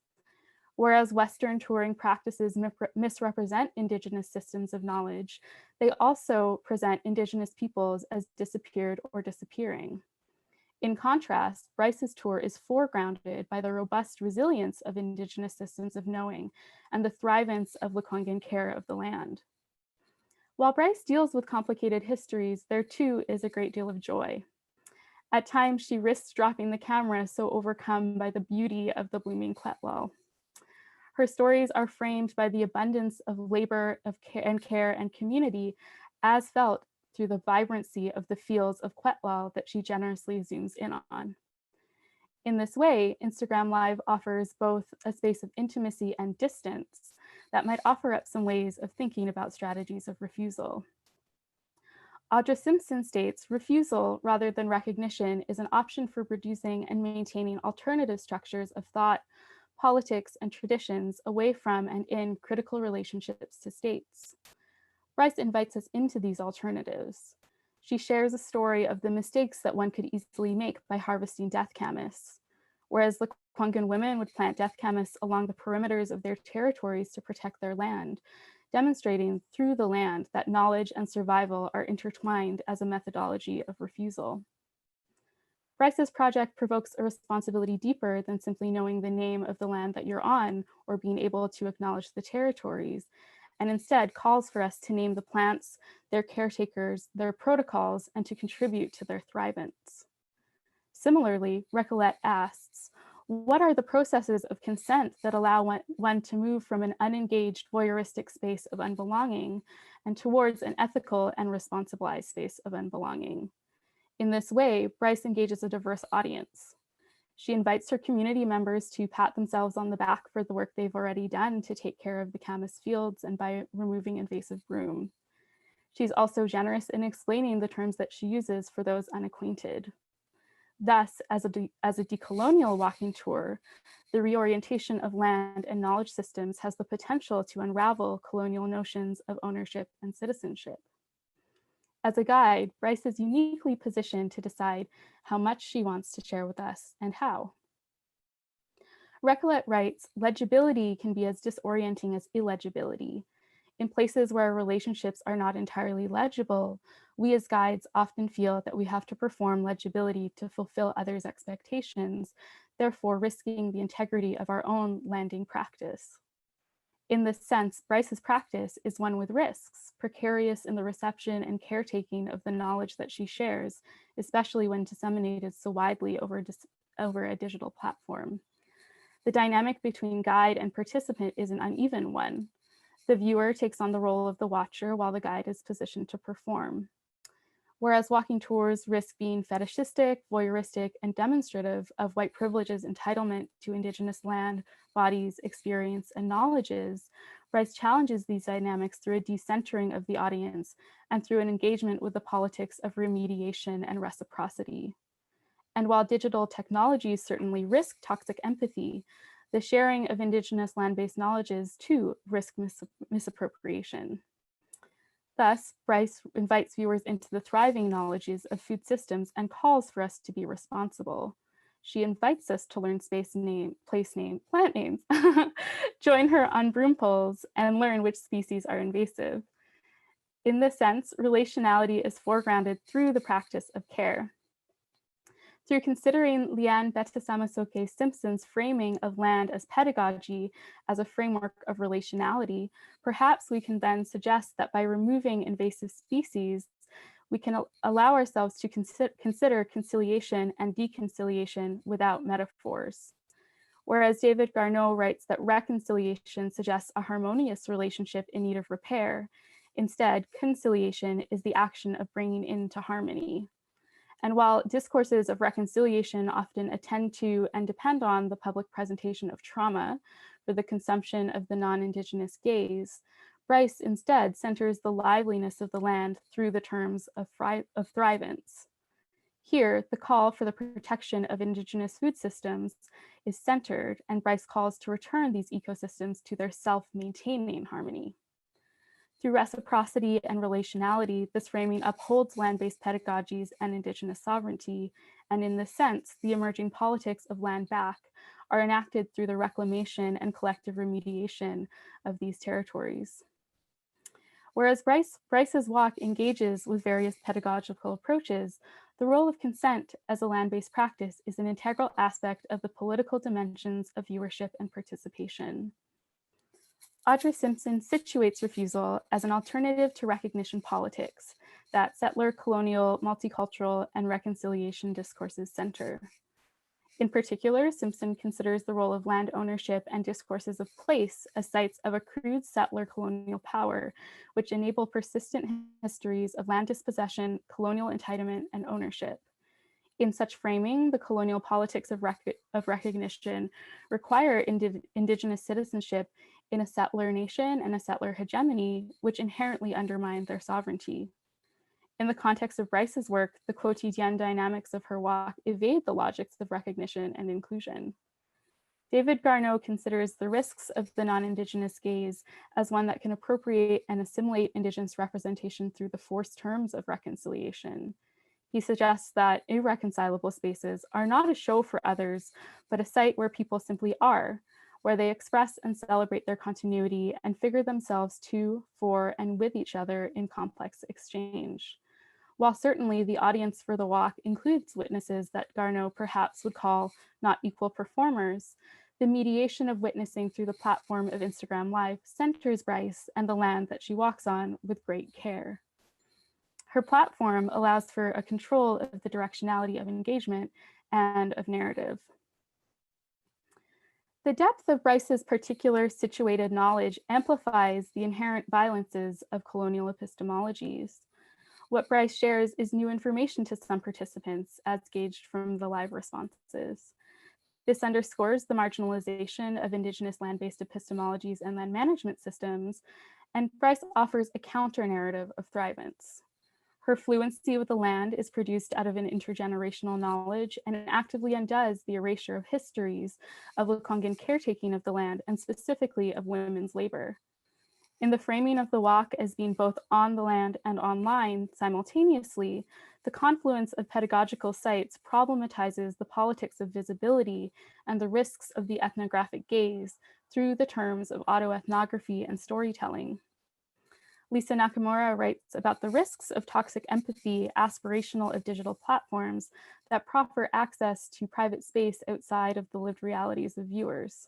Whereas Western touring practices misrepresent Indigenous systems of knowledge, they also present Indigenous peoples as disappeared or disappearing. In contrast, Bryce's tour is foregrounded by the robust resilience of Indigenous systems of knowing and the thrivance of Lekwungen care of the land. While Bryce deals with complicated histories, there too is a great deal of joy. At times, she risks dropping the camera, so overcome by the beauty of the blooming Quetlal. Her stories are framed by the abundance of labor of care and community as felt through the vibrancy of the fields of Quetlal that she generously zooms in on. In this way, Instagram Live offers both a space of intimacy and distance that might offer up some ways of thinking about strategies of refusal. Audra Simpson states, refusal rather than recognition is an option for producing and maintaining alternative structures of thought, politics, and traditions away from and in critical relationships to states. Bryce invites us into these alternatives. She shares a story of the mistakes that one could easily make by harvesting death camas. Whereas Lekwungen women would plant death camas along the perimeters of their territories to protect their land, demonstrating through the land that knowledge and survival are intertwined as a methodology of refusal. Bryce's project provokes a responsibility deeper than simply knowing the name of the land that you're on or being able to acknowledge the territories, and instead calls for us to name the plants, their caretakers, their protocols, and to contribute to their thrivance. Similarly, Recollet asks, what are the processes of consent that allow one to move from an unengaged voyeuristic space of unbelonging and towards an ethical and responsibilized space of unbelonging? In this way, Bryce engages a diverse audience. She invites her community members to pat themselves on the back for the work they've already done to take care of the camas fields and by removing invasive broom. She's also generous in explaining the terms that she uses for those unacquainted. Thus, as a decolonial walking tour, the reorientation of land and knowledge systems has the potential to unravel colonial notions of ownership and citizenship. As a guide, Bryce is uniquely positioned to decide how much she wants to share with us and how. Recollet writes, legibility can be as disorienting as illegibility. In places where relationships are not entirely legible, we as guides often feel that we have to perform legibility to fulfill others' expectations, therefore risking the integrity of our own landing practice. In this sense, Bryce's practice is one with risks, precarious in the reception and caretaking of the knowledge that she shares, especially when disseminated so widely over a digital platform. The dynamic between guide and participant is an uneven one. The viewer takes on the role of the watcher while the guide is positioned to perform. Whereas walking tours risk being fetishistic, voyeuristic, and demonstrative of white privilege's entitlement to Indigenous land, bodies, experience, and knowledges, Bryce challenges these dynamics through a decentering of the audience and through an engagement with the politics of remediation and reciprocity. And while digital technologies certainly risk toxic empathy, the sharing of Indigenous land-based knowledges too risk misappropriation. Thus, Bryce invites viewers into the thriving knowledges of food systems and calls for us to be responsible. She invites us to learn space name, place name, plant names, join her on broom pulls, and learn which species are invasive. In this sense, relationality is foregrounded through the practice of care. Through considering Leanne Bettisamasoke Simpson's framing of land as pedagogy as a framework of relationality, perhaps we can then suggest that by removing invasive species, we can allow ourselves to consider conciliation and deconciliation without metaphors. Whereas David Garneau writes that reconciliation suggests a harmonious relationship in need of repair, instead, conciliation is the action of bringing into harmony. And while discourses of reconciliation often attend to and depend on the public presentation of trauma for the consumption of the non-Indigenous gaze, Bryce instead centers the liveliness of the land through the terms of thrivance. Here, the call for the protection of Indigenous food systems is centered, and Bryce calls to return these ecosystems to their self-maintaining harmony. Through reciprocity and relationality, this framing upholds land-based pedagogies and Indigenous sovereignty, and in this sense, the emerging politics of land back are enacted through the reclamation and collective remediation of these territories. Whereas Bryce's walk engages with various pedagogical approaches, the role of consent as a land-based practice is an integral aspect of the political dimensions of viewership and participation. Audrey Simpson situates refusal as an alternative to recognition politics that settler, colonial, multicultural, and reconciliation discourses center. In particular, Simpson considers the role of land ownership and discourses of place as sites of accrued settler colonial power, which enable persistent histories of land dispossession, colonial entitlement, and ownership. In such framing, the colonial politics of recognition require Indigenous citizenship in a settler nation and a settler hegemony, which inherently undermine their sovereignty. In the context of Bryce's work, the quotidian dynamics of her walk evade the logics of recognition and inclusion. David Garneau considers the risks of the non-Indigenous gaze as one that can appropriate and assimilate Indigenous representation through the forced terms of reconciliation. He suggests that irreconcilable spaces are not a show for others, but a site where people simply are, where they express and celebrate their continuity and figure themselves to, for, and with each other in complex exchange. While certainly the audience for the walk includes witnesses that Garneau perhaps would call not equal performers, the mediation of witnessing through the platform of Instagram Live centers Bryce and the land that she walks on with great care. Her platform allows for a control of the directionality of engagement and of narrative. The depth of Bryce's particular situated knowledge amplifies the inherent violences of colonial epistemologies. What Bryce shares is new information to some participants as gauged from the live responses. This underscores the marginalization of Indigenous land-based epistemologies and land management systems, and Bryce offers a counter-narrative of thrivance. Her fluency with the land is produced out of an intergenerational knowledge and actively undoes the erasure of histories of Lekwungen caretaking of the land and specifically of women's labor. In the framing of the walk as being both on the land and online simultaneously, the confluence of pedagogical sites problematizes the politics of visibility and the risks of the ethnographic gaze through the terms of autoethnography and storytelling. Lisa Nakamura writes about the risks of toxic empathy, aspirational of digital platforms that proffer access to private space outside of the lived realities of viewers.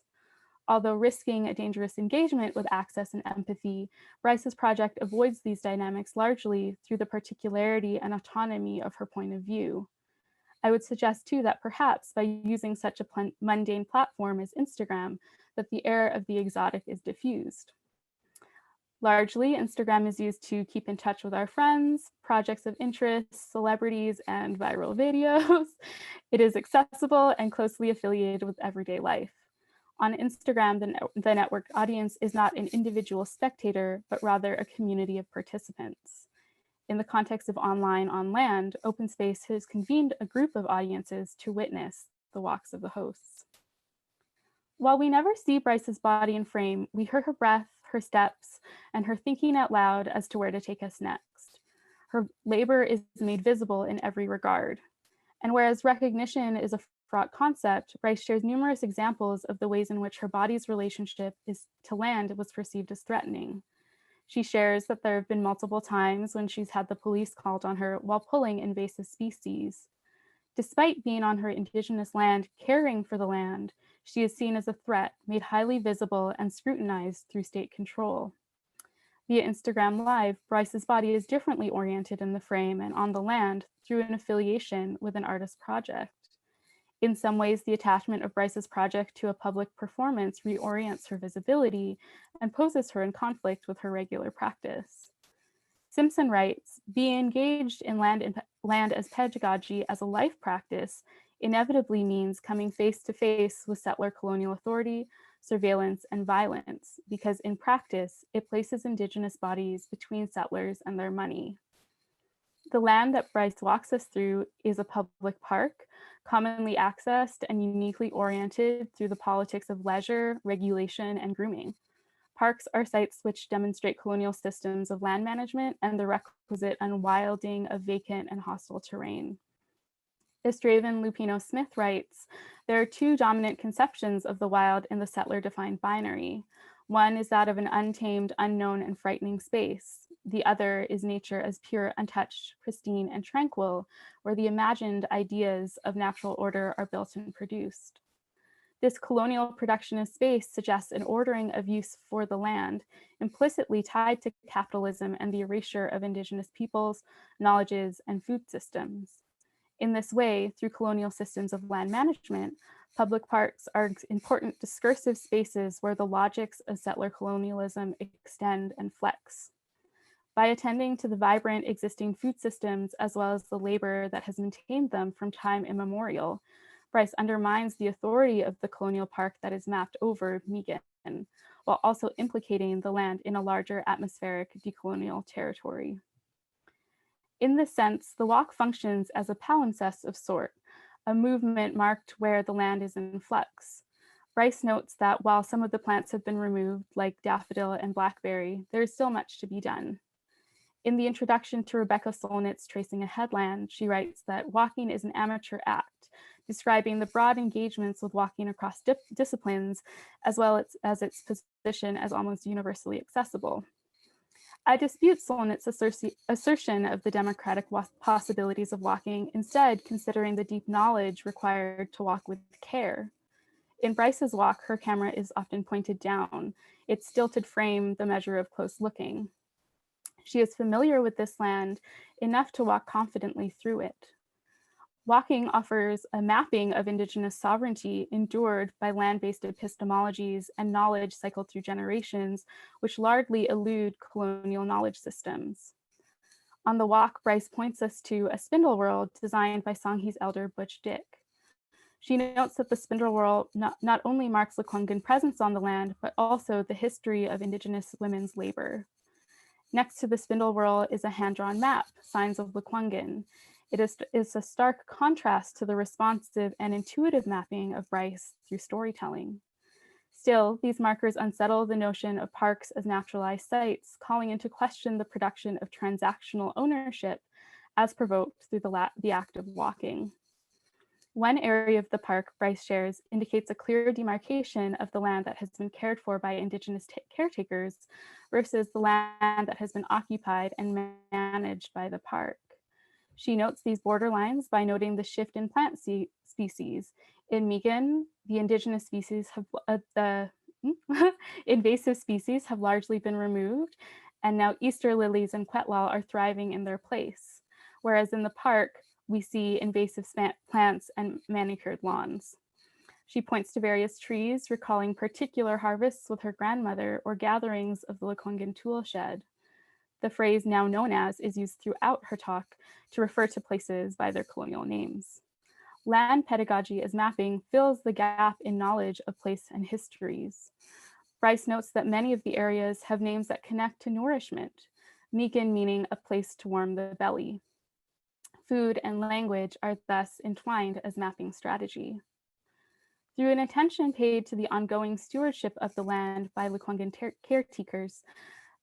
Although risking a dangerous engagement with access and empathy, Bryce's project avoids these dynamics largely through the particularity and autonomy of her point of view. I would suggest too that perhaps by using such a mundane platform as Instagram, that the air of the exotic is diffused. Largely, Instagram is used to keep in touch with our friends, projects of interest, celebrities, and viral videos. It is accessible and closely affiliated with everyday life. On Instagram, the networked audience is not an individual spectator, but rather a community of participants. In the context of online on land, Open Space has convened a group of audiences to witness the walks of the hosts. While we never see Bryce's body in frame, we hear her breath, her steps, and her thinking out loud as to where to take us next. Her labor is made visible in every regard. And whereas recognition is a fraught concept, Bryce shares numerous examples of the ways in which her body's relationship to land was perceived as threatening. She shares that there have been multiple times when she's had the police called on her while pulling invasive species. Despite being on her indigenous land, caring for the land, she is seen as a threat, made highly visible and scrutinized through state control. Via Instagram Live, Bryce's body is differently oriented in the frame and on the land through an affiliation with an artist project. In some ways, the attachment of Bryce's project to a public performance reorients her visibility and poses her in conflict with her regular practice. Simpson writes, being engaged in land as pedagogy as a life practice inevitably means coming face to face with settler colonial authority, surveillance, and violence, because in practice, it places Indigenous bodies between settlers and their money. The land that Bryce walks us through is a public park, commonly accessed and uniquely oriented through the politics of leisure, regulation, and grooming. Parks are sites which demonstrate colonial systems of land management and the requisite unwilding of vacant and hostile terrain. Estraven Lupino Smith writes, there are two dominant conceptions of the wild in the settler-defined binary. One is that of an untamed, unknown, and frightening space. The other is nature as pure, untouched, pristine, and tranquil, where the imagined ideas of natural order are built and produced. This colonial production of space suggests an ordering of use for the land, implicitly tied to capitalism and the erasure of Indigenous peoples, knowledges, and food systems. In this way, through colonial systems of land management, public parks are important discursive spaces where the logics of settler colonialism extend and flex. By attending to the vibrant existing food systems, as well as the labor that has maintained them from time immemorial, Bryce undermines the authority of the colonial park that is mapped over Maegan, while also implicating the land in a larger atmospheric decolonial territory. In this sense, the walk functions as a palimpsest of sort, a movement marked where the land is in flux. Bryce notes that while some of the plants have been removed, like daffodil and blackberry, there is still much to be done. In the introduction to Rebecca Solnit's Tracing a Headland, she writes that walking is an amateur act, describing the broad engagements with walking across disciplines, as well as its position as almost universally accessible. I dispute Solnit's assertion of the democratic possibilities of walking, instead considering the deep knowledge required to walk with care. In Bryce's walk, her camera is often pointed down, its stilted frame the measure of close looking. She is familiar with this land enough to walk confidently through it. Walking offers a mapping of Indigenous sovereignty endured by land-based epistemologies and knowledge cycled through generations, which largely elude colonial knowledge systems. On the walk, Bryce points us to a spindle world designed by Songhees elder Butch Dick. She notes that the spindle world not only marks Lekwungen presence on the land, but also the history of Indigenous women's labor. Next to the spindle whorl is a hand-drawn map, Signs of Lekwungen. It is a stark contrast to the responsive and intuitive mapping of Bryce through storytelling. Still, these markers unsettle the notion of parks as naturalized sites, calling into question the production of transactional ownership as provoked through the act of walking. One area of the park Bryce shares indicates a clear demarcation of the land that has been cared for by Indigenous caretakers versus the land that has been occupied and managed by the park. She notes these borderlines by noting the shift in plant species. In Maegan, the indigenous species have invasive species have largely been removed, and now Easter lilies and Quetlal are thriving in their place. Whereas in the park, we see invasive plants and manicured lawns. She points to various trees, recalling particular harvests with her grandmother or gatherings of the Lekwungen tool shed. The phrase now known as is used throughout her talk to refer to places by their colonial names. Land pedagogy as mapping fills the gap in knowledge of place and histories. Bryce notes that many of the areas have names that connect to nourishment, Maegan meaning a place to warm the belly. Food and language are thus entwined as mapping strategy. Through an attention paid to the ongoing stewardship of the land by Lekwungen caretakers,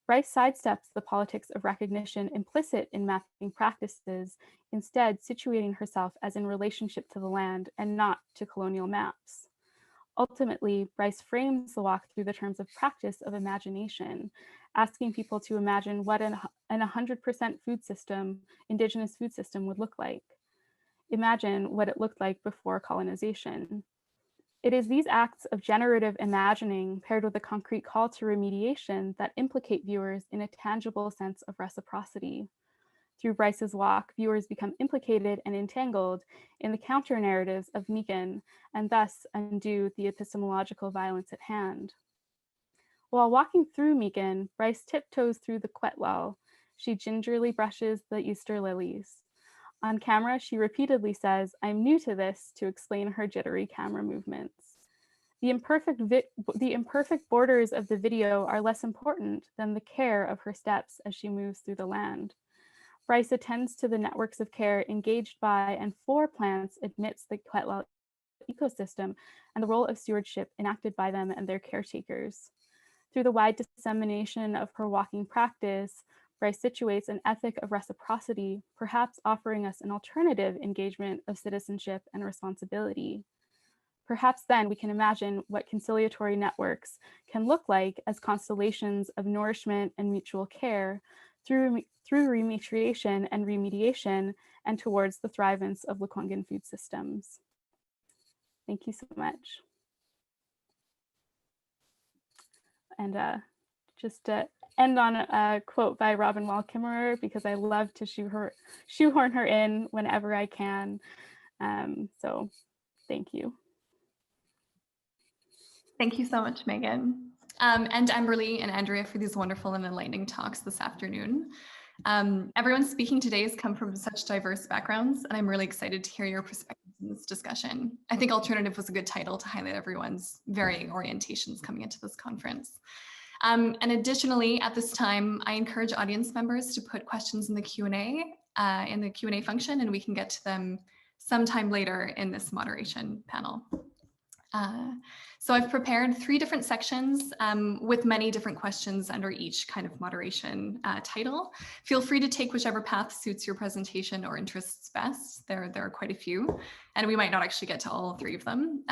Bryce sidesteps the politics of recognition implicit in mapping practices, instead situating herself as in relationship to the land and not to colonial maps. Ultimately, Bryce frames the walk through the terms of practice of imagination, asking people to imagine what an 100% food system, Indigenous food system would look like. Imagine what it looked like before colonization. It is these acts of generative imagining paired with a concrete call to remediation that implicate viewers in a tangible sense of reciprocity. Through Bryce's walk, viewers become implicated and entangled in the counter narratives of Maegan and thus undo the epistemological violence at hand. While walking through Maegan, Bryce tiptoes through the Quetlal. She gingerly brushes the Easter lilies. On camera, she repeatedly says, "I'm new to this," to explain her jittery camera movements. The imperfect borders of the video are less important than the care of her steps as she moves through the land. Bryce attends to the networks of care engaged by and for plants amidst the Quetlal ecosystem and the role of stewardship enacted by them and their caretakers. Through the wide dissemination of her walking practice, Bryce situates an ethic of reciprocity, perhaps offering us an alternative engagement of citizenship and responsibility. Perhaps then we can imagine what conciliatory networks can look like as constellations of nourishment and mutual care through rematriation and remediation and towards the thrivance of Lekwungen food systems. Thank you so much. And just to end on a quote by Robin Wall Kimmerer, because I love to shoehorn her in whenever I can. So thank you. Thank you so much, Maegan. And Amberlie and Andrea for these wonderful and enlightening talks this afternoon. Everyone speaking today has come from such diverse backgrounds, and I'm really excited to hear your perspectives in this discussion. I think alternative was a good title to highlight everyone's varying orientations coming into this conference. And additionally, at this time, I encourage audience members to put questions in the Q&A function, and we can get to them sometime later in this moderation panel. So I've prepared 3 different sections with many different questions under each kind of moderation title. Feel free to take whichever path suits your presentation or interests best. There are quite a few, and we might not actually get to all 3 of them.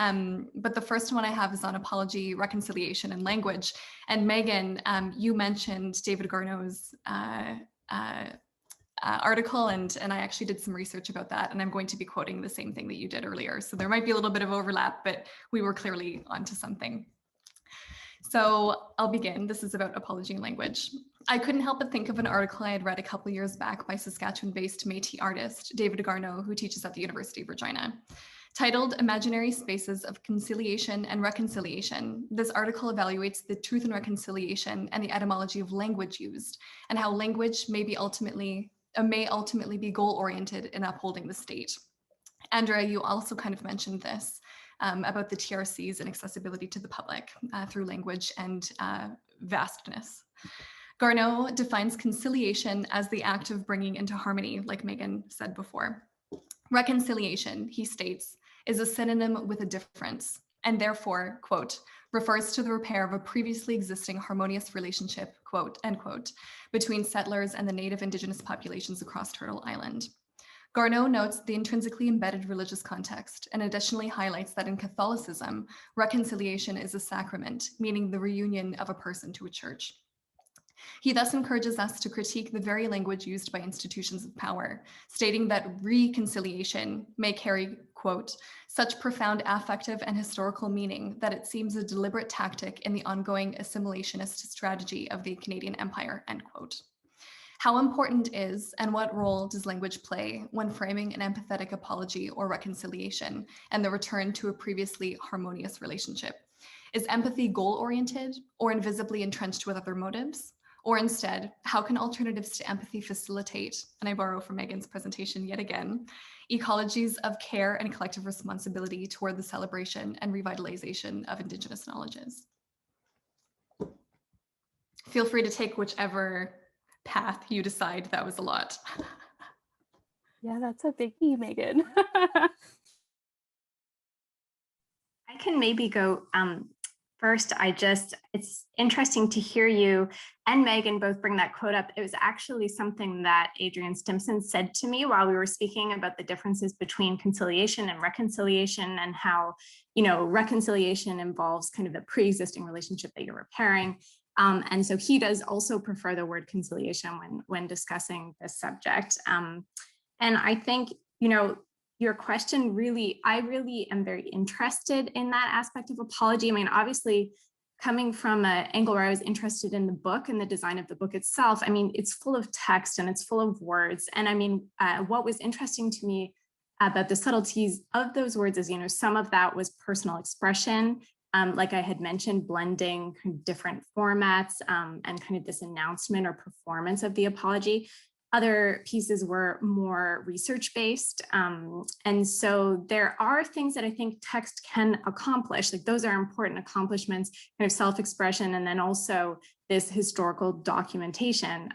But the first one I have is on apology, reconciliation, and language. And Maegan, you mentioned David Garneau's article, and I actually did some research about that, and I'm going to be quoting the same thing that you did earlier. So there might be a little bit of overlap, but we were clearly onto something. So I'll begin. This is about apology and language. I couldn't help but think of an article I had read a couple years back by Saskatchewan-based Métis artist David Garneau, who teaches at the University of Regina. Titled Imaginary Spaces of Conciliation and Reconciliation, this article evaluates the truth and reconciliation and the etymology of language used, and how language may ultimately be goal-oriented in upholding the state. Andrea, you also kind of mentioned this about the TRCs and accessibility to the public through language and vastness. Garneau defines conciliation as the act of bringing into harmony, like Maegan said before. Reconciliation, he states, is a synonym with a difference, and therefore, quote, refers to the repair of a previously existing harmonious relationship, quote, end quote, between settlers and the native indigenous populations across Turtle Island. Garneau notes the intrinsically embedded religious context and additionally highlights that in Catholicism, reconciliation is a sacrament, meaning the reunion of a person to a church. He thus encourages us to critique the very language used by institutions of power, stating that reconciliation may carry, quote, such profound affective and historical meaning that it seems a deliberate tactic in the ongoing assimilationist strategy of the Canadian Empire, end quote. How important is and what role does language play when framing an empathetic apology or reconciliation and the return to a previously harmonious relationship? Is empathy goal-oriented or invisibly entrenched with other motives? Or instead, how can alternatives to empathy facilitate, and I borrow from Maegan's presentation yet again, ecologies of care and collective responsibility toward the celebration and revitalization of Indigenous knowledges? Feel free to take whichever path you decide. That was a lot. Yeah, that's a biggie, Maegan. I can maybe go first. It's interesting to hear you and Maegan both bring that quote up. It was actually something that Adrian Stimson said to me while we were speaking about the differences between conciliation and reconciliation, and how, you know, reconciliation involves kind of the pre-existing relationship that you're repairing. And so he does also prefer the word conciliation when discussing this subject. And I think, you know, your question I really am very interested in that aspect of apology. I mean, obviously, coming from an angle where I was interested in the book and the design of the book itself, I mean, it's full of text and it's full of words. And I mean, what was interesting to me about the subtleties of those words is, you know, some of that was personal expression. Like I had mentioned, blending kind of different formats and kind of this announcement or performance of the apology. Other pieces were more research-based. And so there are things that I think text can accomplish. Like those are important accomplishments, kind of self-expression, and then also this historical documentation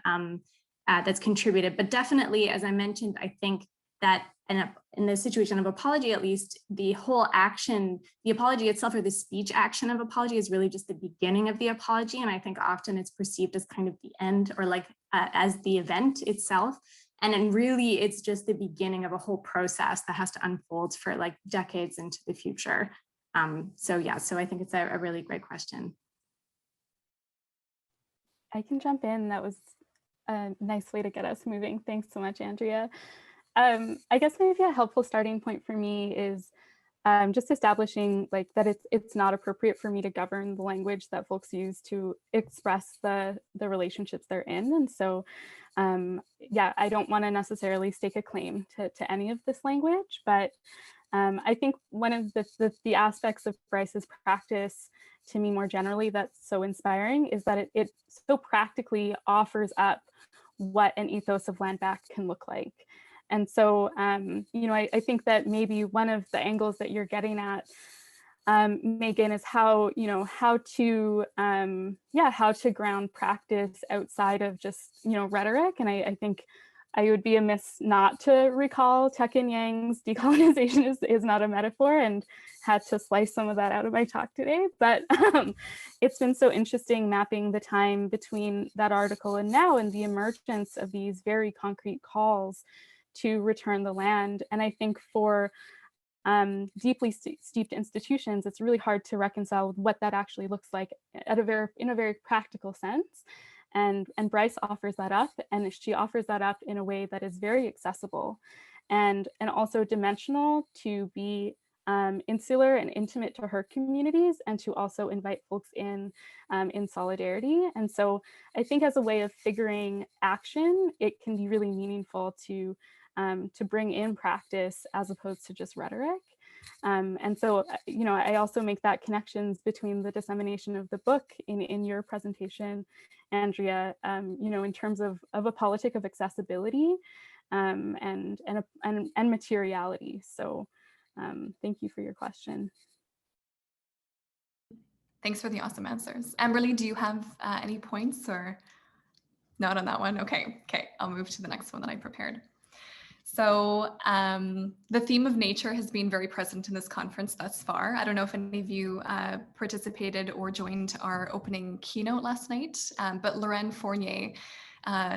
that's contributed. But definitely, as I mentioned, I think that in the situation of apology, at least, the whole action, the apology itself, or the speech action of apology, is really just the beginning of the apology. And I think often it's perceived as kind of the end, or like as the event itself. And then really it's just the beginning of a whole process that has to unfold for like decades into the future. So yeah, so I think it's a really great question. I can jump in. That was a nice way to get us moving. Thanks so much, Andrea. I guess maybe a helpful starting point for me is just establishing like that it's not appropriate for me to govern the language that folks use to express the relationships they're in. And so, yeah, I don't want to necessarily stake a claim to any of this language, but I think one of the aspects of Bryce's practice to me more generally that's so inspiring is that it so practically offers up what an ethos of land back can look like. And so, you know, I think that maybe one of the angles that you're getting at, Maegan, is how, you know, how to ground practice outside of just, you know, rhetoric. And I think I would be amiss not to recall Tekin Yang's decolonization is not a metaphor, and had to slice some of that out of my talk today. But it's been so interesting mapping the time between that article and now, and the emergence of these very concrete calls to return the land. And I think for deeply steeped institutions, it's really hard to reconcile what that actually looks like in a very practical sense. And Bryce offers that up, and she offers that up in a way that is very accessible and also dimensional, to be insular and intimate to her communities, and to also invite folks in solidarity. And so I think as a way of figuring action, it can be really meaningful to bring in practice as opposed to just rhetoric. And so, you know, I also make that connections between the dissemination of the book in your presentation, Andrea, you know, in terms of a politic of accessibility and materiality. So thank you for your question. Thanks for the awesome answers. Amberlie, do you have any points or not on that one? Okay, I'll move to the next one that I prepared. So the theme of nature has been very present in this conference thus far. I don't know if any of you participated or joined our opening keynote last night, but Lorraine Fournier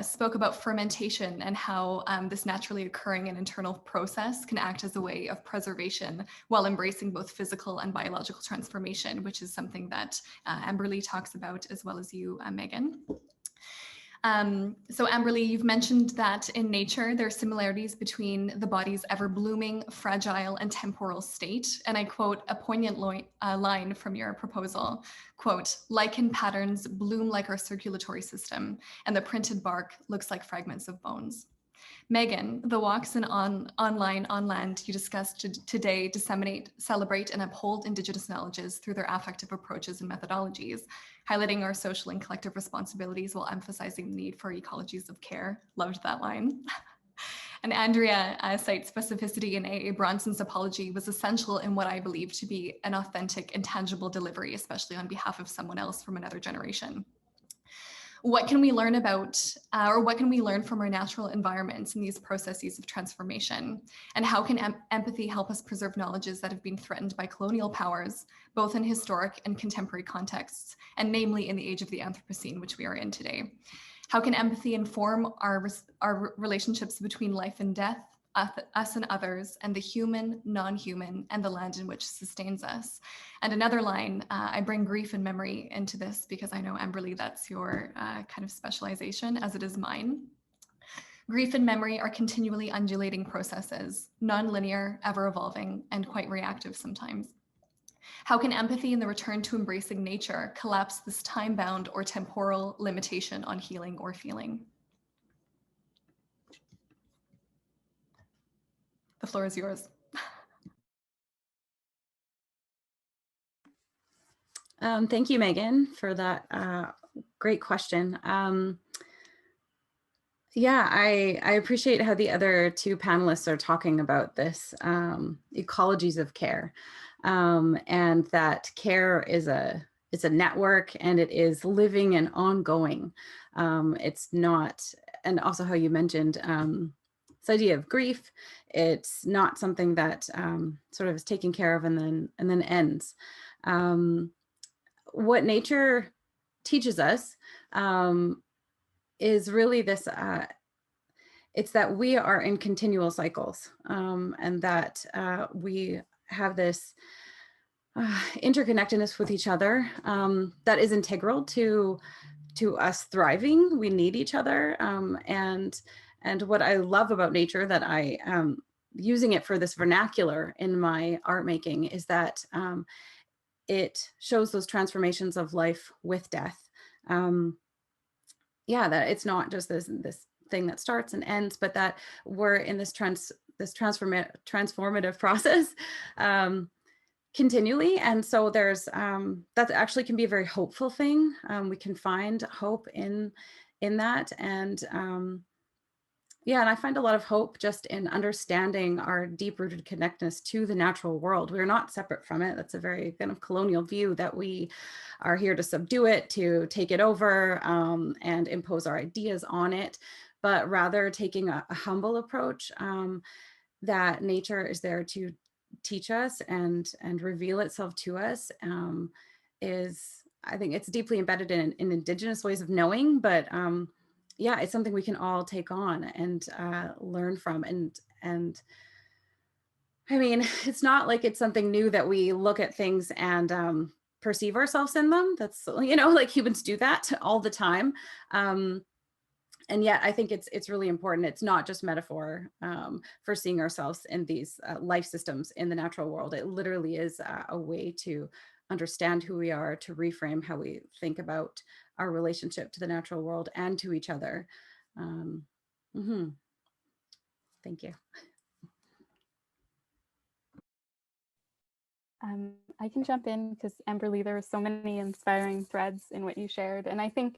spoke about fermentation and how this naturally occurring and internal process can act as a way of preservation while embracing both physical and biological transformation, which is something that Amberlie talks about, as well as you, Maegan. So Amberlie, you've mentioned that in nature, there are similarities between the body's ever blooming, fragile, and temporal state. And I quote a poignant line from your proposal, quote, "Lichen patterns bloom like our circulatory system, and the printed bark looks like fragments of bones." Maegan, the walks and online, on land you discussed today disseminate, celebrate, and uphold Indigenous knowledges through their affective approaches and methodologies, highlighting our social and collective responsibilities while emphasizing the need for ecologies of care. Loved that line. And Andrea cites specificity in A.A. Bronson's apology was essential in what I believe to be an authentic and tangible delivery, especially on behalf of someone else from another generation. What can we learn about, or what can we learn from our natural environments in these processes of transformation? And how can empathy help us preserve knowledges that have been threatened by colonial powers, both in historic and contemporary contexts, and namely in the age of the Anthropocene, which we are in today? How can empathy inform our relationships between life and death, us and others, and the human, non-human, and the land in which sustains us? And another line, I bring grief and memory into this because I know, Amberlie, that's your kind of specialization, as it is mine. Grief and memory are continually undulating processes, non-linear, ever evolving, and quite reactive sometimes. How can empathy and the return to embracing nature collapse this time-bound or temporal limitation on healing or feeling? The floor is yours. Thank you, Maegan, for that great question. Yeah, I appreciate how the other two panelists are talking about this ecologies of care, and that care is a network, and it is living and ongoing. It's not, and also how you mentioned this idea of grief. It's not something that sort of is taken care of and then ends. What nature teaches us is really this, it's that we are in continual cycles, and that we have this interconnectedness with each other that is integral to us thriving. We need each other, and what I love about nature, that I using it for this vernacular in my art making, is that it shows those transformations of life with death. Yeah, that it's not just this thing that starts and ends, but that we're in this transformative process continually. And so there's that actually can be a very hopeful thing. We can find hope in that, and yeah, and I find a lot of hope just in understanding our deep-rooted connectedness to the natural world. We're not separate from it. That's a very kind of colonial view, that we are here to subdue it, to take it over, and impose our ideas on it, but rather taking a humble approach, that nature is there to teach us and reveal itself to us, is, I think it's deeply embedded in Indigenous ways of knowing, but yeah, it's something we can all take on and learn from. And I mean, it's not like it's something new that we look at things and perceive ourselves in them. That's, you know, like humans do that all the time. And yet I think it's really important. It's not just metaphor for seeing ourselves in these life systems in the natural world. It literally is a way to understand who we are, to reframe how we think about our relationship to the natural world and to each other. Thank you. I can jump in because, Amberlie, there were so many inspiring threads in what you shared. And I think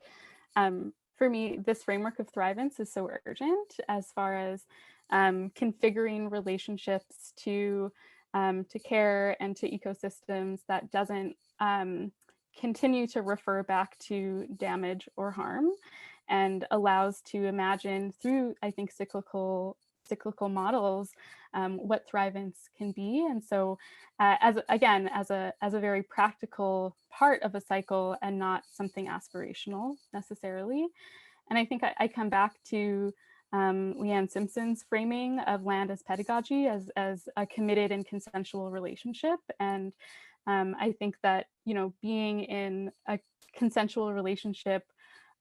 for me, this framework of Thrivance is so urgent as far as configuring relationships to care and to ecosystems that doesn't continue to refer back to damage or harm, and allows to imagine through, I think, cyclical cyclical models what thrivance can be. And so as a very practical part of a cycle and not something aspirational necessarily. And I think I come back to Leanne Simpson's framing of land as pedagogy, as a committed and consensual relationship. And I think that, you know, being in a consensual relationship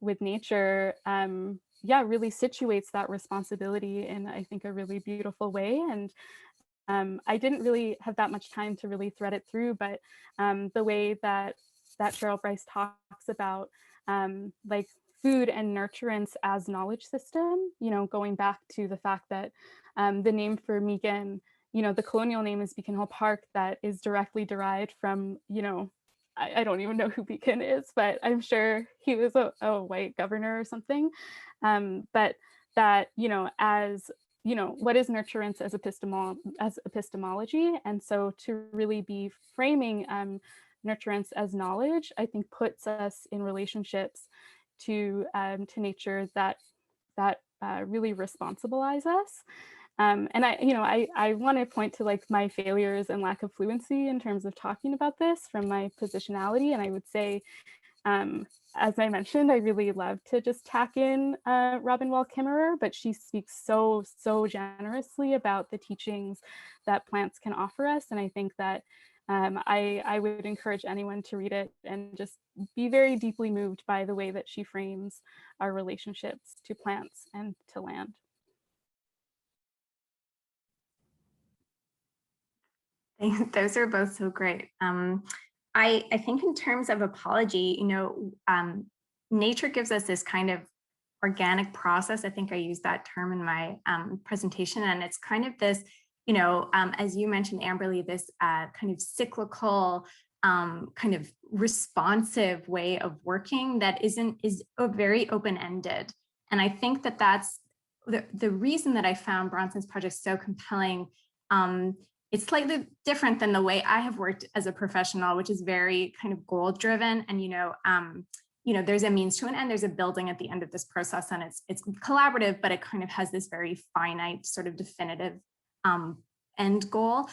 with nature, really situates that responsibility in, I think, a really beautiful way. And I didn't really have that much time to really thread it through, but the way that Cheryl Bryce talks about like food and nurturance as knowledge system, you know, going back to the fact that the name for Maegan, you know, the colonial name is Beacon Hill Park, that is directly derived from, you know, I don't even know who Beacon is, but I'm sure he was a white governor or something. But that, you know, as, you know, what is nurturance as epistemology? And so to really be framing nurturance as knowledge, I think puts us in relationships to nature that really responsibilize us. And I want to point to like my failures and lack of fluency in terms of talking about this from my positionality. And I would say, as I mentioned, I really love to just tack in Robin Wall Kimmerer, but she speaks so generously about the teachings that plants can offer us. And I think that I would encourage anyone to read it and just be very deeply moved by the way that she frames our relationships to plants and to land. Those are both so great. I think in terms of apology, you know, nature gives us this kind of organic process. I think I used that term in my presentation, and it's kind of this, you know, as you mentioned, Amberlie, this kind of cyclical, kind of responsive way of working that is very open-ended. And I think that that's the reason that I found Bronson's project so compelling. It's slightly different than the way I have worked as a professional, which is very kind of goal driven. And, you know, there's a means to an end, there's a building at the end of this process, and it's collaborative, but it kind of has this very finite sort of definitive end goal.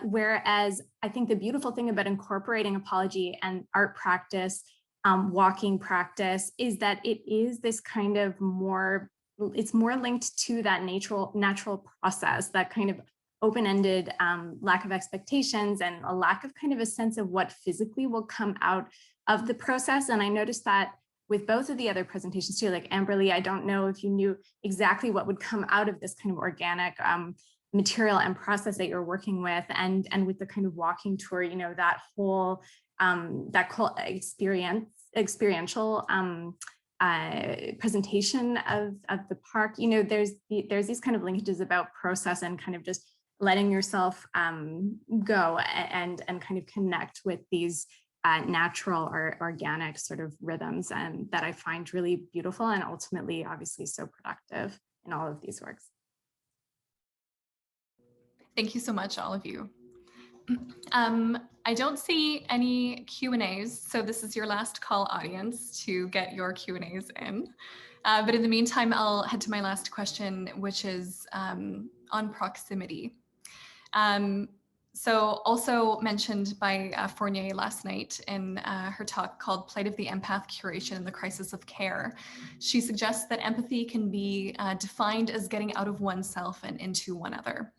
Whereas I think the beautiful thing about incorporating apology and art practice, walking practice, is that it is this kind of it's more linked to that natural process, that kind of open-ended lack of expectations and a lack of kind of a sense of what physically will come out of the process. And I noticed that with both of the other presentations too, like Amberlie, I don't know if you knew exactly what would come out of this kind of organic material and process that you're working with, and with the kind of walking tour, you know, that whole experiential presentation of the park. You know, there's these kind of linkages about process and kind of just letting yourself go and kind of connect with these natural or organic sort of rhythms, and that I find really beautiful and ultimately obviously so productive in all of these works. Thank you so much, all of you. I don't see any Q&As, so this is your last call, audience, to get your Q&As in. But in the meantime, I'll head to my last question, which is on proximity. So also mentioned by Fournier last night in her talk called Plight of the Empath, Curation and the Crisis of Care. She suggests that empathy can be defined as getting out of oneself and into one other.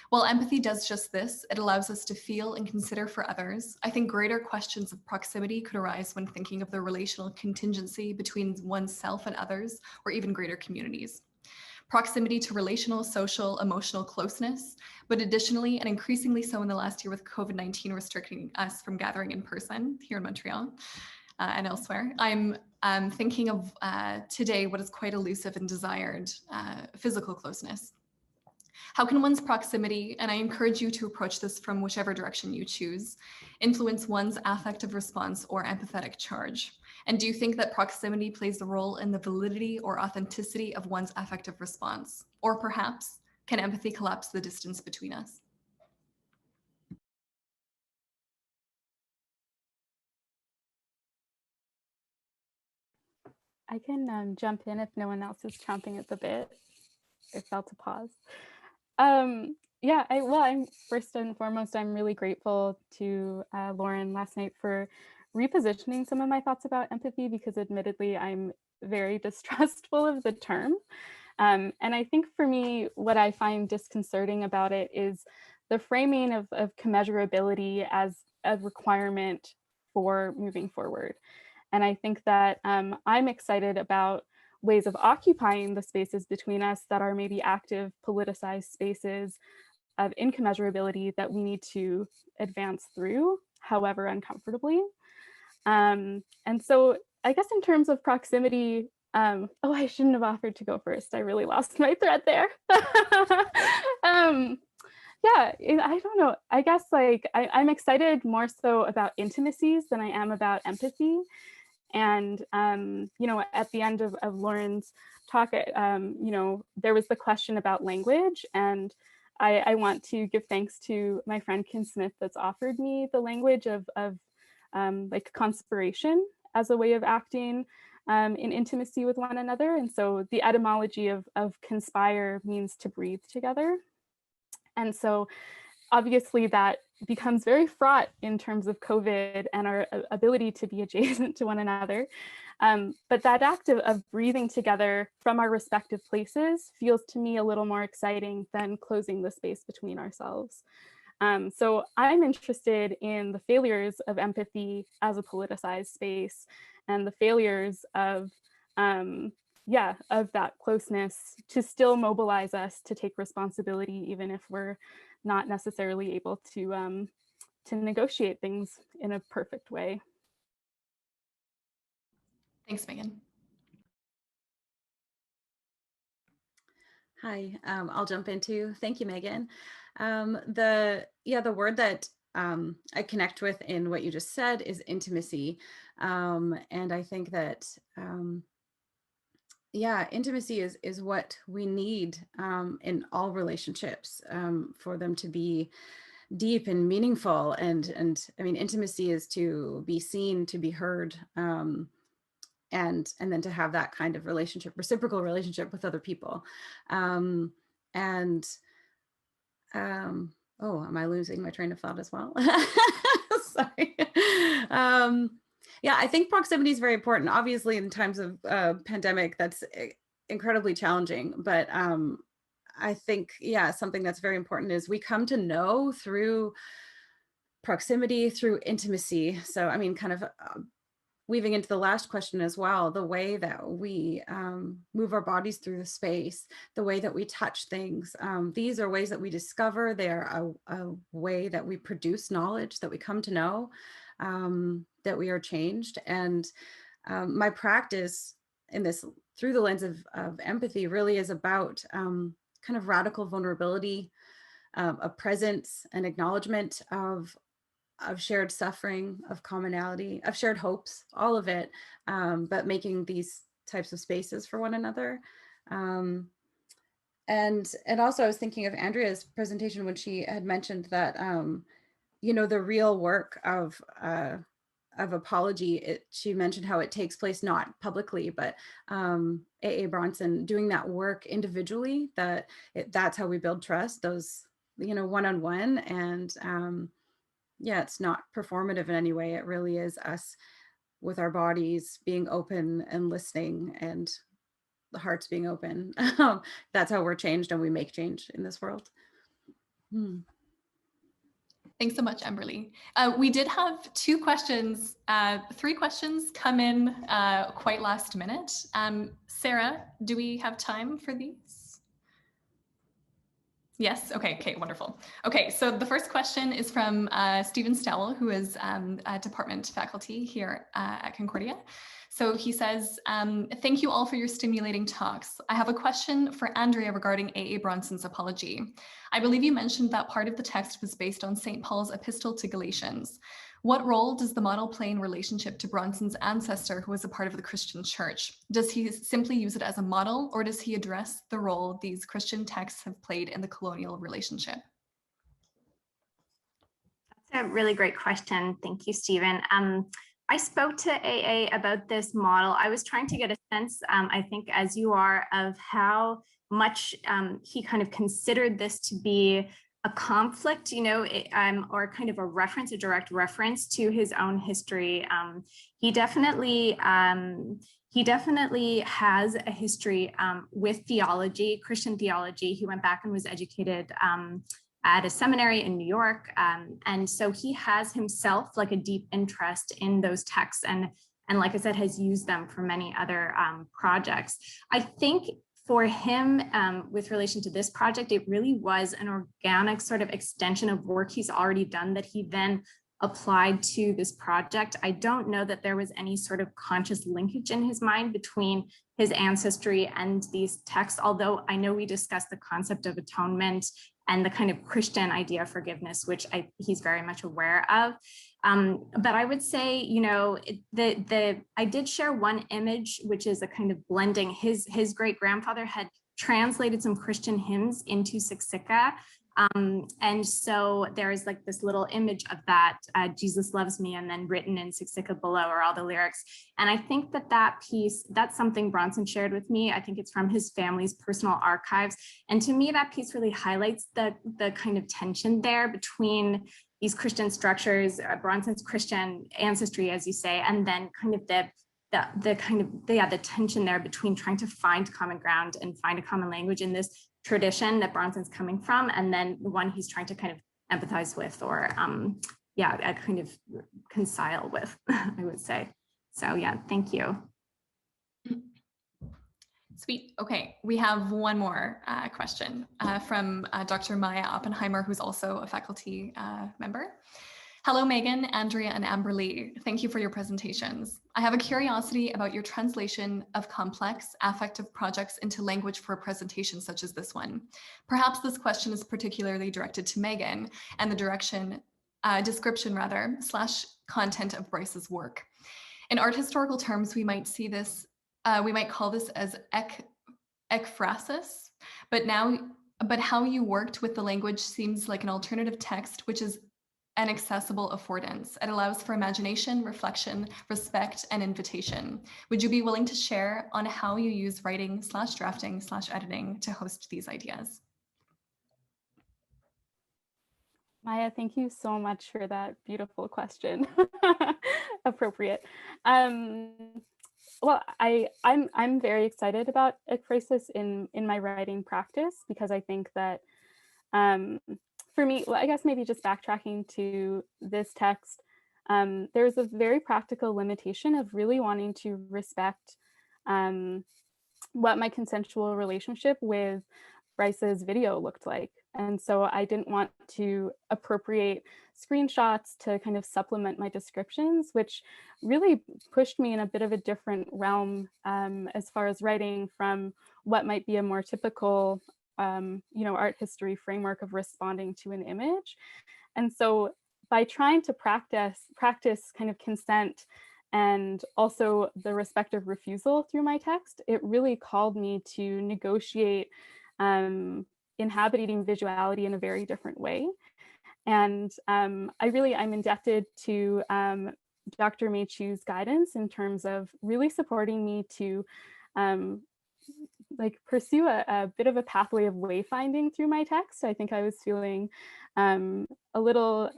While empathy does just this, it allows us to feel and consider for others. I think greater questions of proximity could arise when thinking of the relational contingency between oneself and others, or even greater communities. Proximity to relational, social, emotional closeness, but additionally, and increasingly so in the last year with COVID-19 restricting us from gathering in person here in Montreal and elsewhere, I'm thinking of today what is quite elusive and desired physical closeness. How can one's proximity, and I encourage you to approach this from whichever direction you choose, influence one's affective response or empathetic charge? And do you think that proximity plays a role in the validity or authenticity of one's affective response? Or perhaps, can empathy collapse the distance between us? I can jump in if no one else is chomping at the bit. I felt a pause. Yeah, I'm first and foremost, I'm really grateful to Lauren last night for repositioning some of my thoughts about empathy, because admittedly, I'm very distrustful of the term. And I think for me, what I find disconcerting about it is the framing of commensurability as a requirement for moving forward. And I think that I'm excited about ways of occupying the spaces between us that are maybe active, politicized spaces of incommensurability that we need to advance through, however uncomfortably. And so I guess in terms of proximity, oh, I shouldn't have offered to go first. I really lost my thread there. Yeah, I don't know. I guess like I'm excited more so about intimacies than I am about empathy. And, you know, at the end of Lauren's talk, you know, there was the question about language, and I want to give thanks to my friend Kim Smith that's offered me the language of like conspiration as a way of acting in intimacy with one another. And so the etymology of conspire means to breathe together. And so obviously that becomes very fraught in terms of COVID and our ability to be adjacent to one another. But that act of breathing together from our respective places feels to me a little more exciting than closing the space between ourselves. So I'm interested in the failures of empathy as a politicized space, and the failures of of that closeness to still mobilize us to take responsibility, even if we're not necessarily able to negotiate things in a perfect way. Thanks, Maegan. Hi, I'll jump into. Thank you, Maegan. The word that I connect with in what you just said is intimacy, and I think that intimacy is what we need in all relationships for them to be deep and meaningful. And I mean, intimacy is to be seen, to be heard, and then to have that kind of relationship, reciprocal relationship with other people. Oh, am I losing my train of thought as well? Sorry. Yeah, I think proximity is very important. Obviously, in times of pandemic, that's incredibly challenging. But I think, something that's very important is we come to know through proximity, through intimacy. So, I mean, kind of weaving into the last question as well, the way that we move our bodies through the space, the way that we touch things. These are ways that we discover. They are a way that we produce knowledge, that we come to know, that we are changed. And my practice in this through the lens of empathy really is about kind of radical vulnerability, a presence, an acknowledgement of shared suffering, of commonality, of shared hopes, all of it, but making these types of spaces for one another. And also I was thinking of Andrea's presentation when she had mentioned that, you know, the real work of apology, she mentioned how it takes place not publicly, but A.A. Bronson doing that work individually, that's how we build trust, those, you know, one-on-one. And it's not performative in any way. It really is us with our bodies being open and listening, and the hearts being open. That's how we're changed, and we make change in this world. Thanks so much, Amberlie. We did have three questions come in quite last minute. Sarah, do we have time for these? Yes, okay, wonderful. Okay, so the first question is from Stephen Stowell, who is a department faculty here at Concordia. So he says, thank you all for your stimulating talks. I have a question for Andrea regarding A.A. Bronson's apology. I believe you mentioned that part of the text was based on St. Paul's epistle to Galatians. What role does the model play in relationship to Bronson's ancestor, who was a part of the Christian church? Does he simply use it as a model, or does he address the role these Christian texts have played in the colonial relationship? That's a really great question. Thank you, Stephen. I spoke to AA about this model. I was trying to get a sense, I think, as you are, of how much he kind of considered this to be a conflict, you know, or kind of a reference, a direct reference to his own history. He definitely has a history with theology, Christian theology. He went back and was educated at a seminary in New York. And so he has himself like a deep interest in those texts and like I said, has used them for many other projects. I think for him, with relation to this project, it really was an organic sort of extension of work he's already done that he then applied to this project. I don't know that there was any sort of conscious linkage in his mind between his ancestry and these texts, although I know we discussed the concept of atonement and the kind of Christian idea of forgiveness, which he's very much aware of. But I would say, you know, I did share one image, which is a kind of blending. His great-grandfather had translated some Christian hymns into Siksika. And so there is like this little image of that, Jesus loves me, and then written in Siksika below are all the lyrics. And I think that piece, that's something Bronson shared with me. I think it's from his family's personal archives. And to me, that piece really highlights the kind of tension there between these Christian structures, Bronson's Christian ancestry, as you say, and then kind of the tension there between trying to find common ground and find a common language in this tradition that Bronson's coming from, and then the one he's trying to kind of empathize with or kind of reconcile with, I would say. So yeah, thank you. Sweet. Okay, we have one more question from Dr. Maya Oppenheimer, who's also a faculty member. Hello, Maegan, Andrea, and Amberlie. Thank you for your presentations. I have a curiosity about your translation of complex affective projects into language for a presentation such as this one. Perhaps this question is particularly directed to Maegan and the description / content of Bryce's work. In art historical terms, we might see this, we might call this as ekphrasis, but how you worked with the language seems like an alternative text, which is an accessible affordance. It allows for imagination, reflection, respect, and invitation. Would you be willing to share on how you use writing / drafting / editing to host these ideas? Maya, thank you so much for that beautiful question. Appropriate. Well, I'm very excited about ekphrasis in my writing practice, because I think that for me, well, I guess maybe just backtracking to this text, there's a very practical limitation of really wanting to respect what my consensual relationship with Bryce's video looked like. And so I didn't want to appropriate screenshots to kind of supplement my descriptions, which really pushed me in a bit of a different realm as far as writing from what might be a more typical art history framework of responding to an image. And so by trying to practice kind of consent and also the respective refusal through my text, it really called me to negotiate inhabiting visuality in a very different way. And I'm indebted to Dr. Mei Chu's guidance in terms of really supporting me to pursue a bit of a pathway of wayfinding through my text. I think I was feeling a little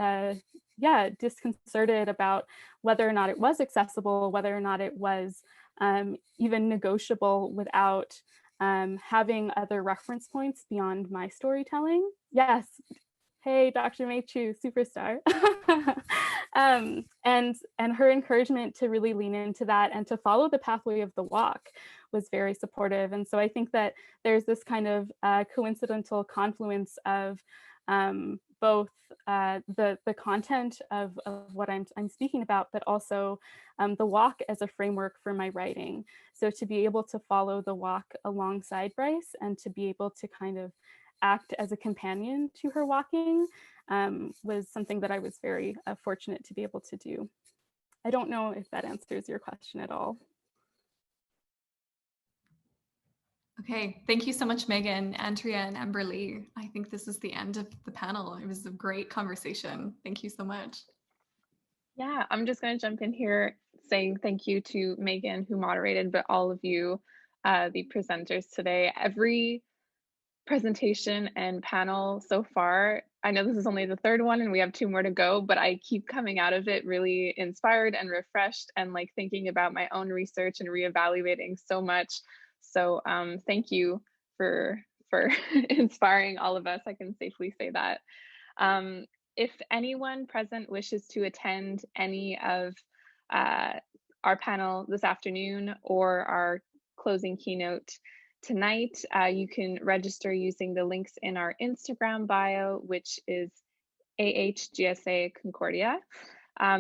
disconcerted about whether or not it was accessible, whether or not it was even negotiable without having other reference points beyond my storytelling. Yes. Hey, Dr. Mei Chu, superstar. And her encouragement to really lean into that and to follow the pathway of the walk was very supportive. And so I think that there's this kind of coincidental confluence of both the content of what I'm speaking about, but also the walk as a framework for my writing. So to be able to follow the walk alongside Bryce and to be able to kind of act as a companion to her walking was something that I was very fortunate to be able to do. I don't know if that answers your question at all. Okay, thank you so much, Maegan, Andrea, and Amberlie. I think this is the end of the panel. It was a great conversation. Thank you so much. Yeah, I'm just going to jump in here. saying thank you to Maegan, who moderated, but all of you, the presenters today. Every presentation and panel so far, I know this is only the third one and we have 2 more to go, but I keep coming out of it really inspired and refreshed and like thinking about my own research and reevaluating so much. So thank you for inspiring all of us. I can safely say that. If anyone present wishes to attend any of our panel this afternoon or our closing keynote tonight, you can register using the links in our Instagram bio, which is AHGSA Concordia.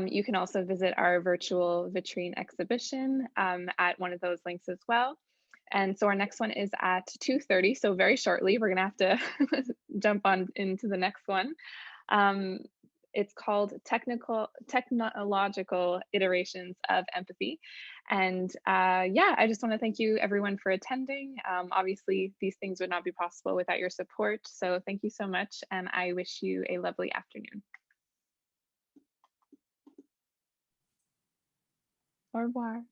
You can also visit our virtual vitrine exhibition at one of those links as well. And so our next one is at 2:30, so very shortly. We're gonna have to jump on into the next one. It's called Technological Iterations of Empathy. And yeah, I just want to thank you everyone for attending. Obviously, these things would not be possible without your support. So thank you so much. And I wish you a lovely afternoon. Au revoir.